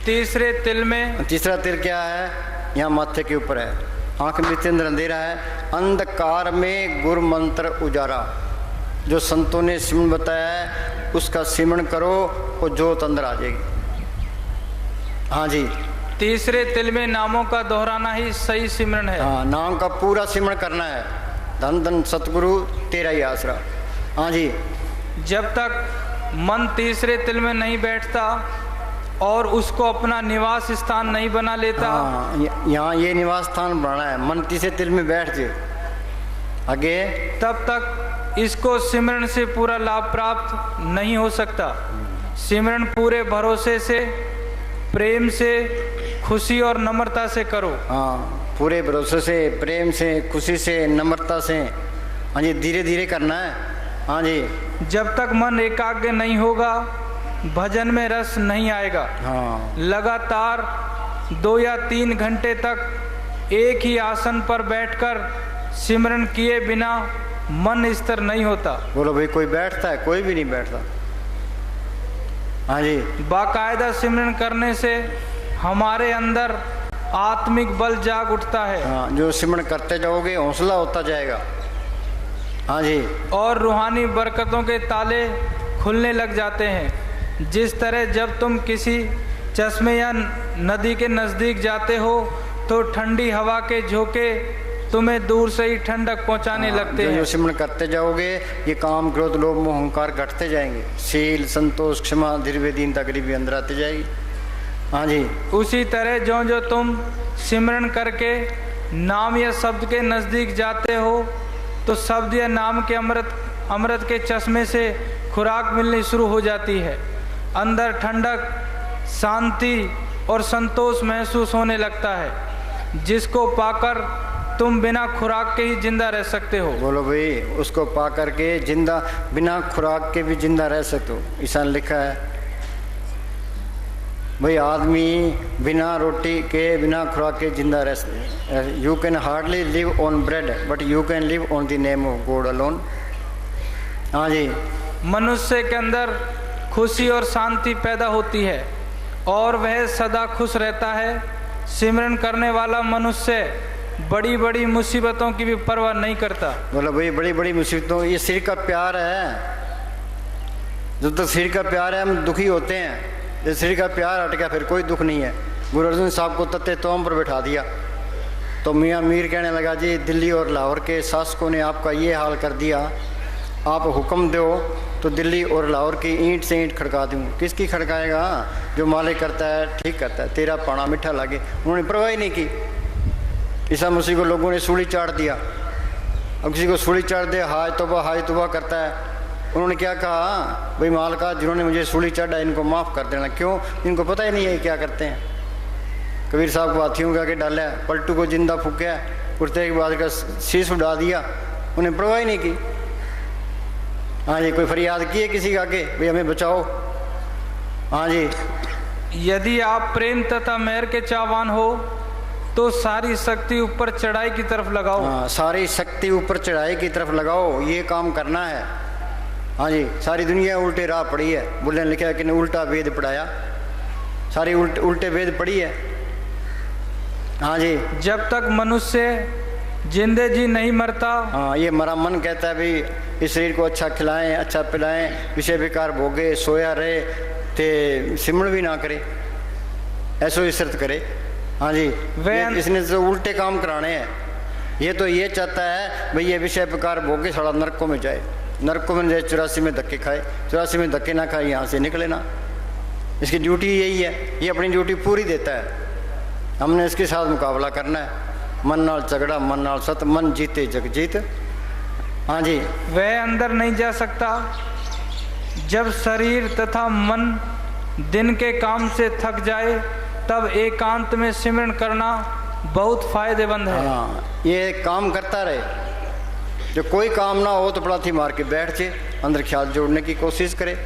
तीसरे तिल में,
तीसरा तिल क्या है? यहाँ माथे के ऊपर है, आंख में चंद्र अंधेरा है, अंधकार में गुरु मंत्र उजारा। जो संतों ने सिमरन बताया है उसका सिमरन करो और ज्योत अंदर आ जाएगी। हाँ जी,
तीसरे तिल में नामों का दोहराना ही सही सिमरन है।
हाँ, नाम का पूरा सिमरन करना है। धन धन सतगुरु तेरा ही आसरा। हाँ जी,
जब तक मन तीसरे तिल में नहीं बैठता और उसको अपना निवास स्थान नहीं बना लेता।
हाँ, यहाँ ये निवास स्थान बनाना है, मन तीसरे तिल में बैठ जाए आगे,
तब तक इसको सिमरन से पूरा लाभ प्राप्त नहीं हो सकता। सिमरन पूरे भरोसे से, प्रेम से, खुशी और नम्रता से करो।
हाँ, पूरे भरोसे से, प्रेम से, खुशी से, नम्रता से। हाँ जी, धीरे धीरे करना है। हाँ जी,
जब तक मन एकाग्र नहीं होगा भजन में रस नहीं आएगा।
हाँ,
लगातार 2 या 3 घंटे तक एक ही आसन पर बैठकर सिमरन किए बिना मन स्थिर नहीं होता।
बोलो भाई, कोई बैठता है? कोई भी नहीं बैठता। हाँ जी,
बाकायदा सिमरन करने से हमारे अंदर आत्मिक बल जाग उठता है।
हाँ, जो सिमरन करते जाओगे हौसला होता जाएगा। हाँ जी,
और रूहानी बरकतों के ताले खुलने लग जाते हैं। जिस तरह जब तुम किसी चश्मे या नदी के नज़दीक जाते हो तो ठंडी हवा के झोंके तुम्हें दूर से ही ठंडक पहुंचाने लगते हैं।
जो सिमरन करते जाओगे ये काम, क्रोध, लोभ, मोह, अहंकार घटते जाएंगे। शील, संतोष, क्षमा, धीरज, दीनता, गरीबी अंदर आती जाएगी। हाँ जी,
उसी तरह जो जो तुम सिमरन करके नाम या शब्द के नज़दीक जाते हो तो शब्द या नाम के अमृत के चश्मे से खुराक मिलनी शुरू हो जाती है। अंदर ठंडक, शांति और संतोष महसूस होने लगता है, जिसको पाकर तुम बिना खुराक के ही जिंदा रह सकते हो।
बोलो भाई, उसको पा करके जिंदा, बिना खुराक के भी जिंदा रह सकते हो। ईशान लिखा है भाई, आदमी बिना रोटी के, बिना खुराक के जिंदा रह सकते। You can hardly live on bread but you can live on the name of God alone. हाँ जी,
मनुष्य के अंदर खुशी और शांति पैदा होती है और वह सदा खुश रहता है। सिमरन करने वाला मनुष्य बड़ी बड़ी मुसीबतों की भी परवाह नहीं करता।
बोलो भाई, बड़ी बड़ी मुसीबतों, ये सिर का प्यार है। जब तक सिर का प्यार है हम दुखी होते हैं। जब सिर का प्यार हट गया फिर कोई दुख नहीं है। गुरु अर्जुन साहब को तत्ते तोम पर बैठा दिया तो मियाँ मीर कहने लगा, जी दिल्ली और लाहौर के शासकों ने आपका ये हाल कर दिया, आप हुक्म दो तो दिल्ली और लाहौर की ईंट से ईंट खड़का दूँ। किसकी खड़काएगा? जो मालिक करता है ठीक करता है, तेरा पाना मीठा लागे। उन्होंने परवाह ही नहीं की। ईसा मसीह को लोगों ने सूली चाट दिया। अब किसी को सूली चाट दे, हाय तौबा करता है। उन्होंने क्या कहा, भाई मालिका, जिन्होंने मुझे सूली चाटा इनको माफ़ कर देना। क्यों? इनको पता ही नहीं है क्या करते हैं। कबीर साहब को हाथियों के आगे डाला, पलटू को जिंदा फूका, कुर्ते के बाद का शीश उड़ा दिया, उन्हें परवाह ही नहीं की। हाँ जी, कोई फरियाद की है किसी के आगे, भाई हमें बचाओ? हाँ जी,
यदि आप प्रेम तथा मेहर के चाहवान हो तो सारी शक्ति ऊपर चढ़ाई की तरफ लगाओ।
हाँ, सारी शक्ति ऊपर चढ़ाई की तरफ लगाओ, ये काम करना है। हाँ जी, सारी दुनिया उल्टे राह पड़ी है। बुल्ले ने लिखा है कि उल्टा वेद पढ़ाया, सारी उल्टे वेद पढ़ी है। हाँ जी,
जब तक मनुष्य जिंदे जी नहीं मरता।
हाँ, ये मरा मन कहता है भाई इस शरीर को अच्छा खिलाएं, अच्छा पिलाएं, विषय विकार भोगे, सोया रहे, ते सिमरन भी ना करे, ऐसो ही शर्त करे। हाँ जी, इसने तो उल्टे काम कराने हैं। ये तो ये चाहता है भाई ये विषय विकार भोगे सारा नरकों में जाए, नरकों में जाए, 84 में धक्के खाए, 84 में धक्के ना खाए, यहाँ से निकले ना। इसकी ड्यूटी यही है, ये अपनी ड्यूटी पूरी देता है। हमने इसके साथ मुकाबला करना है। मन नाल झगड़ा, मन नाल सत, मन जीते जग जीत। हाँ जी,
वह अंदर नहीं जा सकता जब शरीर तथा मन दिन के काम से थक जाए, तब एकांत में सिमरन करना बहुत फायदेमंद है।
हाँ, ये काम करता रहे। जो कोई काम ना हो तो पड़ाथी मार के बैठ जाए, अंदर ख्याल जोड़ने की कोशिश करे।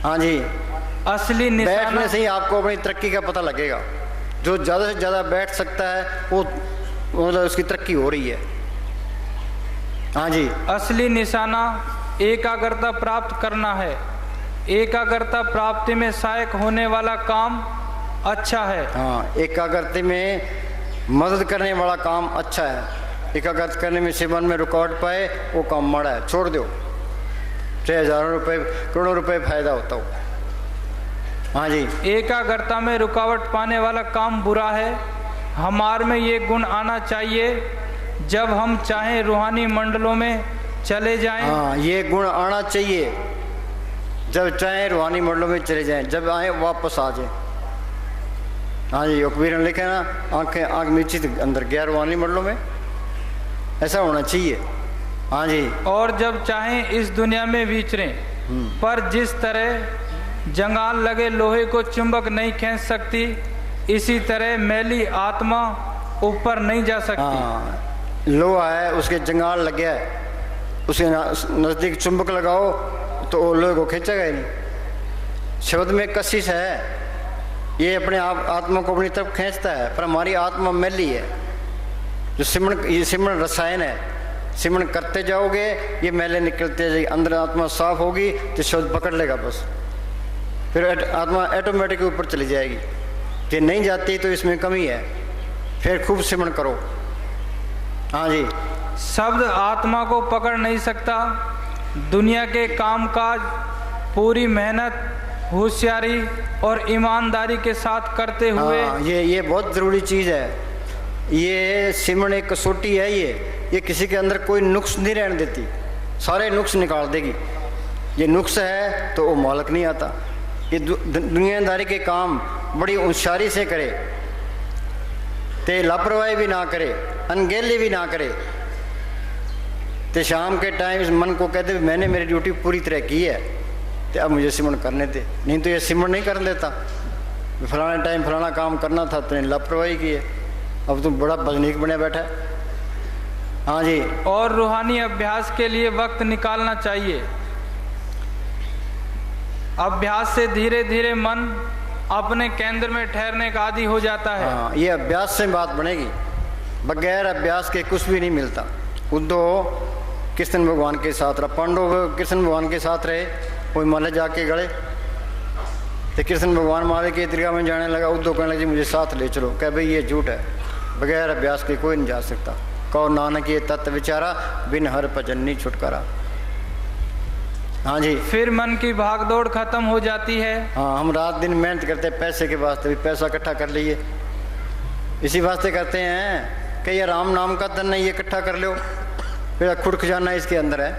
हाँ जी,
असली
बैठने से ही आपको अपनी तरक्की का पता लगेगा। जो ज़्यादा से ज़्यादा बैठ सकता है वो मतलब उसकी तरक्की हो रही है। हाँ जी,
असली निशाना एकाग्रता प्राप्त करना है। एकाग्रता प्राप्ति में सहायक होने वाला काम अच्छा है।
हाँ, एकाग्रता में मदद करने वाला काम अच्छा है। एकाग्रता करने में सिमरन में रुकावट पाए वो काम माड़ा है, छोड़ दो। चाहे हजारों रुपए करोड़ों रुपए फायदा होता हो। हाँ जी,
एकाग्रता में रुकावट पाने वाला काम बुरा है। हमारे में ये गुण आना चाहिए, जब हम चाहें रूहानी मंडलों में चले जाएं।
हाँ, ये गुण आना चाहिए, जब चाहे रूहानी मंडलों में चले जाएं, जब आए वापस आ जाए। हाँ जी, कबीर ने लिखा ना, आंख मीची अंदर गया रूहानी मंडलों में, ऐसा होना चाहिए। हाँ जी,
और जब चाहें इस दुनिया में विचरें, पर जिस तरह जंगाल लगे लोहे को चुंबक नहीं खींच सकती, इसी तरह मैली आत्मा ऊपर नहीं जा सकती।
हाँ, लोहा है, उसके जंगाल लग गया है, उसके नज़दीक चुंबक लगाओ तो वो लोहे को खींचेगा ही नहीं। शब्द में कशिश है, ये अपने आप आत्मा को अपनी तरफ खींचता है, पर हमारी आत्मा मैली है। जो सिमरन, ये सिमरन रसायन है, सिमरन करते जाओगे ये मैले निकलते जाएगी, अंदर आत्मा साफ होगी तो शब्द पकड़ लेगा बस, फिर आत्मा ऑटोमेटिक ऊपर चली जाएगी। ये नहीं जाती तो इसमें कमी है, फिर खूब सिमरन करो। हाँ जी,
शब्द आत्मा को पकड़ नहीं सकता। दुनिया के कामकाज पूरी मेहनत, होशियारी और ईमानदारी के साथ करते हुए।
हाँ, ये बहुत ज़रूरी चीज़ है। ये सिमरन एक कसौटी है, ये किसी के अंदर कोई नुक्स नहीं रहने देती, सारे नुक्स निकाल देगी। ये नुक्स है तो वो मालक नहीं आता। ये दुनियादारी के काम बड़ी होशियारी से करे, ते लापरवाही भी ना करे, अनगेली भी ना करे, तो शाम के टाइम इस मन को कहते मैंने मेरी ड्यूटी पूरी तरह की है, तो अब मुझे सिमरन करने दे। नहीं तो ये सिमरन नहीं कर देता। फलाने टाइम फलाना काम करना था, तो लापरवाही की है, अब तुम बड़ा बजनीक बने बैठा है। हाँ जी,
और रूहानी अभ्यास के लिए वक्त निकालना चाहिए। अभ्यास से धीरे धीरे मन अपने केंद्र में ठहरने का आदी हो जाता है।
हाँ, ये अभ्यास से बात बनेगी, बगैर अभ्यास के कुछ भी नहीं मिलता। उद्धव कृष्ण भगवान के साथ रहा, पांडव कृष्ण भगवान के साथ रहे, कोई हिमालय जाके गड़े, तो कृष्ण भगवान माले के दरगाह में जाने लगा। उद्धव कहने लगे मुझे साथ ले चलो, कह भाई ये झूठ है, बगैर अभ्यास के कोई नहीं जा सकता। कहो नानक ये तत्व विचारा, बिन हर भजन नहीं छुटकारा। हाँ जी,
फिर मन की भागदौड़ खत्म हो जाती है।
हाँ, हम रात दिन मेहनत करते हैं पैसे के वास्ते, भी पैसा इकट्ठा कर लीजिए, इसी वास्ते करते हैं कि ये राम नाम का धन नहीं, ये इकट्ठा कर लो, फिर खुद खजाना इसके अंदर है।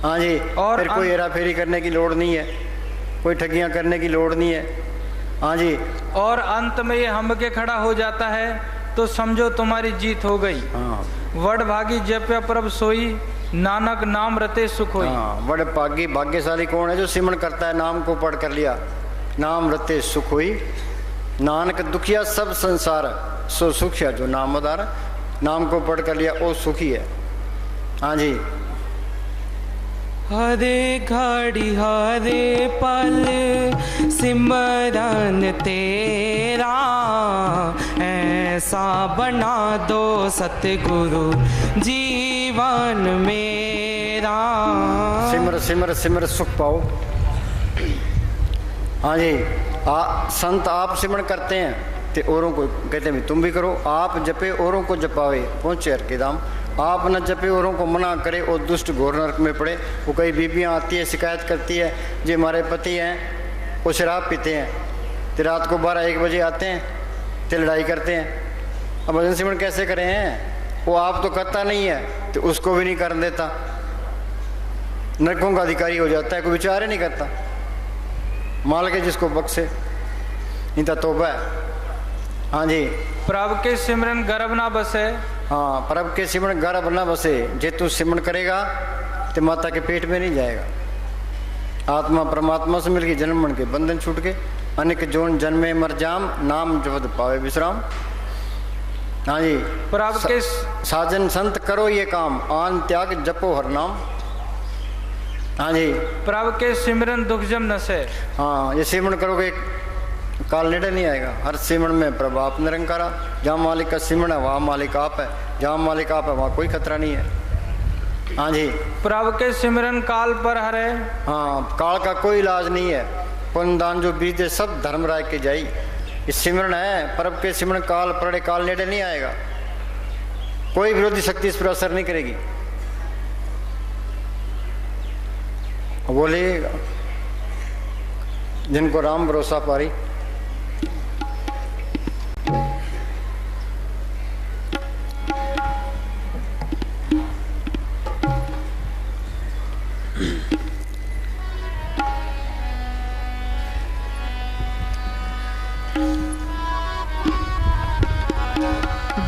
हाँ जी, और फिर कोई हेरा फेरी करने की लोड़ नहीं है, कोई ठगियाँ करने की लोड़ नहीं है। हाँ जी,
और अंत में ये हम के खड़ा हो जाता है तो समझो तुम्हारी जीत हो गई।
हाँ,
वड भागी जप्या प्रभ सोई, नानक नाम रते सुख होई।
हाँ, वड भागी भाग्यशाली कौन है? जो सिमरन करता है, नाम को पढ़ कर लिया, नाम रते सुख हुई। नानक दुखिया सब संसार सो सुखिया, जो नाम मदार, नाम को पढ़ कर लिया वो सुखी है। हाँ जी,
हरे घड़ी हरे पल सिमरन तेरा, ऐसा बना दो सतगुरु जीवन मेरा।
सिमर सिमर सिमर सुख पाओ। हाँ जी, संत आप सिमरन करते हैं तो औरों को कहते हैं तुम भी करो। आप जपे औरों को जपावे, पहुँचे हर के दाम। आप न जपे औरों को मना करे और दुष्ट घोर नरक में पड़े। वो कई बीबियाँ आती है, शिकायत करती है, जो हमारे पति हैं वो शराब पीते हैं, तो रात को 12-1 बजे आते हैं, तो लड़ाई करते हैं। अब भजन सिमरन कैसे करें हैं? वो आप तो करता नहीं है तो उसको भी नहीं कर देता, नरकों का अधिकारी हो जाता है, कोई विचार ही नहीं करता। माल के जिसको बख्शे, इनका तौबा है। हाँ जी,
प्रभु के सिमरन गर्भ ना बसे।
हाँ, प्रभु के सिमरन गर्भ ना बसे। जे तू सिमरन करेगा तो माता के पेट में नहीं जाएगा। आत्मा परमात्मा से मिलकर जन्म मन के बंधन छूट के, अनेक जोन जन्मे मर जाम, नाम जपत पावे विश्राम। हाँ जी,
प्रभु के
साजन संत करो ये काम, आन त्याग जपो हर नाम। हाँ जी,
प्रभु के सिमरन दुख जम नसे।
हाँ, ये सिमरन करोगे काल नेड़े नहीं आएगा। हर सिमरन में प्रभु आप निरंकारा। जहाँ मालिक का सिमरन है वहाँ मालिक आप है, जहाँ मालिक आप है वहाँ कोई खतरा नहीं है। हाँ जी।
प्रभु के सिमरन काल पर हरे।
हाँ, काल का कोई इलाज नहीं है। पुण्य दान जो बीते सब धर्म राय के जाई। ये सिमरन है, प्रभु के सिमरन काल पड़े काल नेड़े नहीं आएगा। कोई विरोधी शक्ति इस पर असर नहीं करेगी। बोले जिनको राम भरोसा पारी।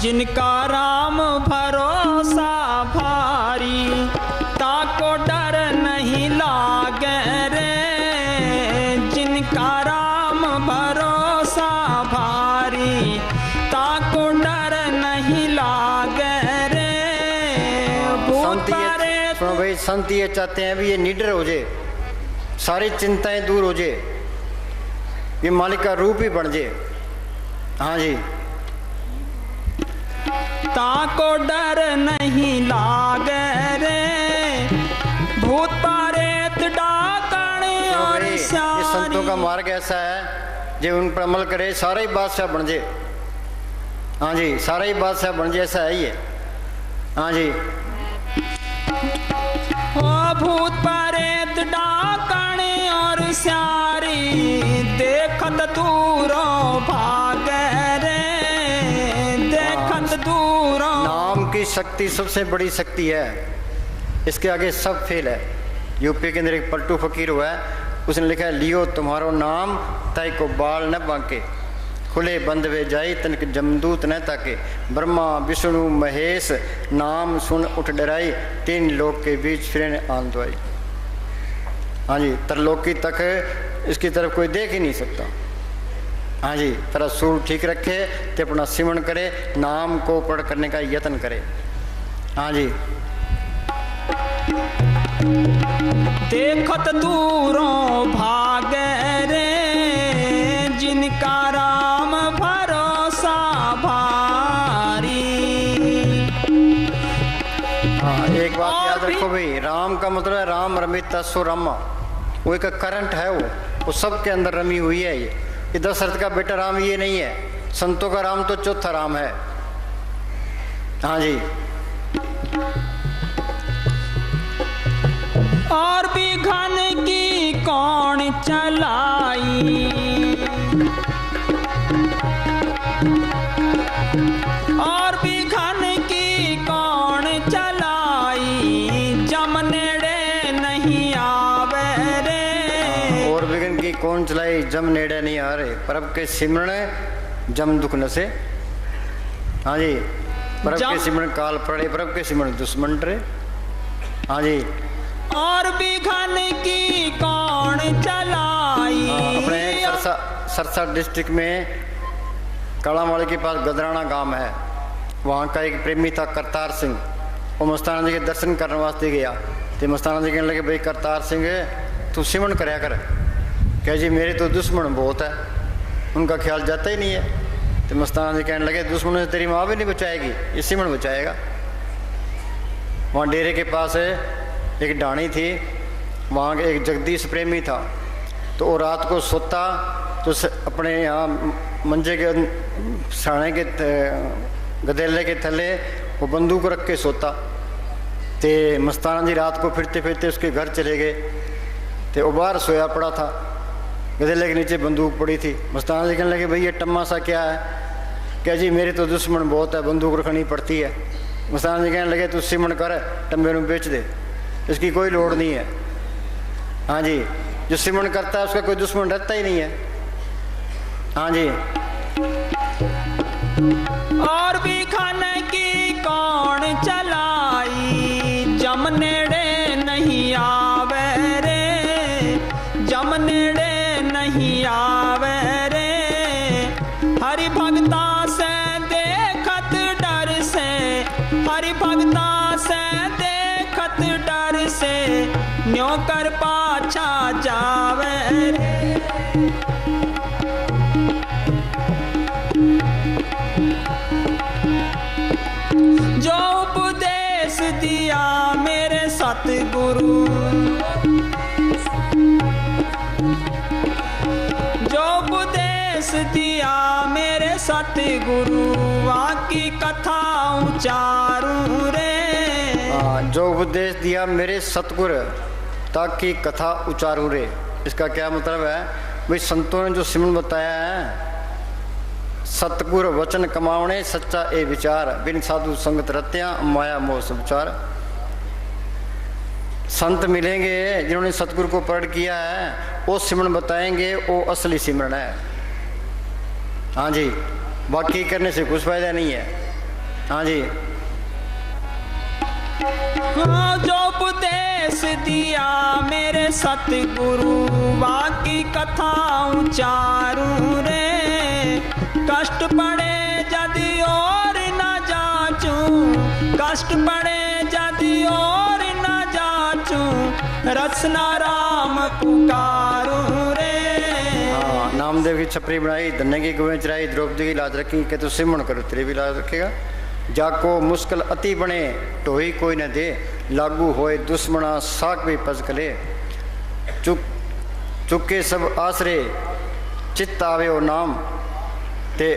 जिनका राम भरोसा भारी, ताको डर नहीं लागे रे। जिनका राम भरोसा भारी, ताको डर नहीं लागे रे।
सुनो भाई, संत ये चाहते हैं भी ये निडर हो जाए, सारी चिंताएं दूर हो जाए, ये मालिक का रूप ही बन जाए। हाँ जी।
ताको डर नहीं लागे रे। भूत प्रेत डाकण और
ये संतों का मार्ग ऐसा है जो उन पर अमल करे सारा ही बादशाह बन जाए। हाँ जी, सारा ही बादशाह बन जाए, ऐसा है ये। हाँ जी।
भूत प्रेत डाकण और स्यारी, देखत दूरों भागे रे। देखत दूरों।
नाम की शक्ति सबसे बड़ी शक्ति है, इसके आगे सब फेल है। यूपी के अंदर एक पलटू फकीर हुआ है, उसने लिखा है, लियो तुम्हारो नाम तय को बाल न बांके, खुले बंद वे जाई तनिक जमदूत न ताके। ब्रह्मा विष्णु महेश नाम सुन उठ डराई, तीन लोक के बीच फिरने आन दवाई। हाँ जी, तरलोकी तक इसकी तरफ कोई देख ही नहीं सकता। हाँ जी, तेरा सुर ठीक रखे तो अपना सिमरन करे, नाम को पढ़ करने का यत्न करे। हाँ जी।
देखत दूरों भागे रे, जिनका राम भरोसा भारी।
हाँ, एक बात याद रखो भाई, राम का मतलब है राम रमित सो रामा। वो एक करंट है, वो सबके अंदर रमी हुई है। ये दशरथ का बेटा राम ये नहीं है, संतों का राम तो चौथा राम है। हाँ जी।
और भी घन की कौन चलाई, और भी घन की कौन चलाई, जम नेड़े नहीं आवे रे।
और विघ्न की कौन चलाई, जम नेड़े नहीं आ रहे। प्रभु के सिमरन जम दुख न से। हाँ जी। प्रभु के सिमरन काल पड़े, प्रभु के सिमरन दुश्मन डरे। हाँ जी।
और भी घन की कौन चलाई।
अपने सरसा डिस्ट्रिक्ट में कालावाड़ी के पास गदराना गांव है, वहाँ का एक प्रेमी था करतार सिंह। वो मस्ताना जी के दर्शन करने वास्ते गया, तो मस्ताना जी कहने लगे, भाई करतार सिंह तू सिमरन कराया कर। कह जी मेरे तो दुश्मन बहुत है, उनका ख्याल जाता ही नहीं है। तो मस्ताना जी कहने लगे, दुश्मन से तेरी माँ भी नहीं बचाएगी, ये सिमरन बचाएगा। वहाँ डेरे के पास एक डाणी थी, वहाँ एक जगदीश प्रेमी था। तो वो रात को सोता तो अपने यहाँ मंजे के साने के गदेले के थले वो बंदूक रख के सोता। तो मस्ताना जी रात को फिरते फिरते उसके घर चले गए, तो वो बाहर सोया पड़ा था, गदेले के नीचे बंदूक पड़ी थी। मस्ताना जी कहने लगे, भाई ये टम्मा सा क्या है? क्या जी मेरे तो दुश्मन बहुत है, बंदूक रखनी पड़ती है। मस्ताना जी कहने लगे, तू सिमरन कर, टम्बे में बेच दे, इसकी कोई लोड़ नहीं है। हाँ जी, जो सिमरन करता है उसका कोई दुश्मन रहता ही नहीं है। हाँ जी।
और भी खाने की कौन चलाई, जम नेड़े नहीं आवे रे, जम नेड़े नहीं आवे रे। हरि भक्ता से देखत डर से, हरि भक्ता से देखत डर से, न्यों कर पाछा जावे रे। जो उपदेश दिया मेरे जो उपदेश दिया मेरे सतगुरु वाकी कथा उचारूं रे।
जो उपदेश दिया मेरे सतगुरु ताकि कथा उचारूं रे। इसका क्या मतलब है भाई, संतों ने जो सिमरन बताया है, सतगुरु वचन कमावणे सच्चा ए विचार, बिन साधु संगत रत्या माया मोह सब विचार। संत मिलेंगे जिन्होंने सतगुरु को प्रकट किया है, वो सिमरन बताएंगे, वो असली सिमरन है। हाँ जी, बाकी करने से कुछ फायदा नहीं है। हाँ जी,
हाँ, जो उपदेश दिया मेरे सतगुरु बाकी कथा उचारूं रे। कष्ट पड़े यदि और न जाचूं, कष्ट पड़े यदि और न जाचूं, रचना राम पुकारूं रे।
हाँ, नामदेव की छपरी बनाई, धन्य की गुवें चराई, द्रौपदी की लाज रखी, कि तू सिमरन करो तेरी भी लाज रखेगा। जाको मुश्किल अति बने टोही कोई न दे, लागू होए दुश्मना साक भी पजकले। चुके सब आसरे चित्त आवे ओ नाम ते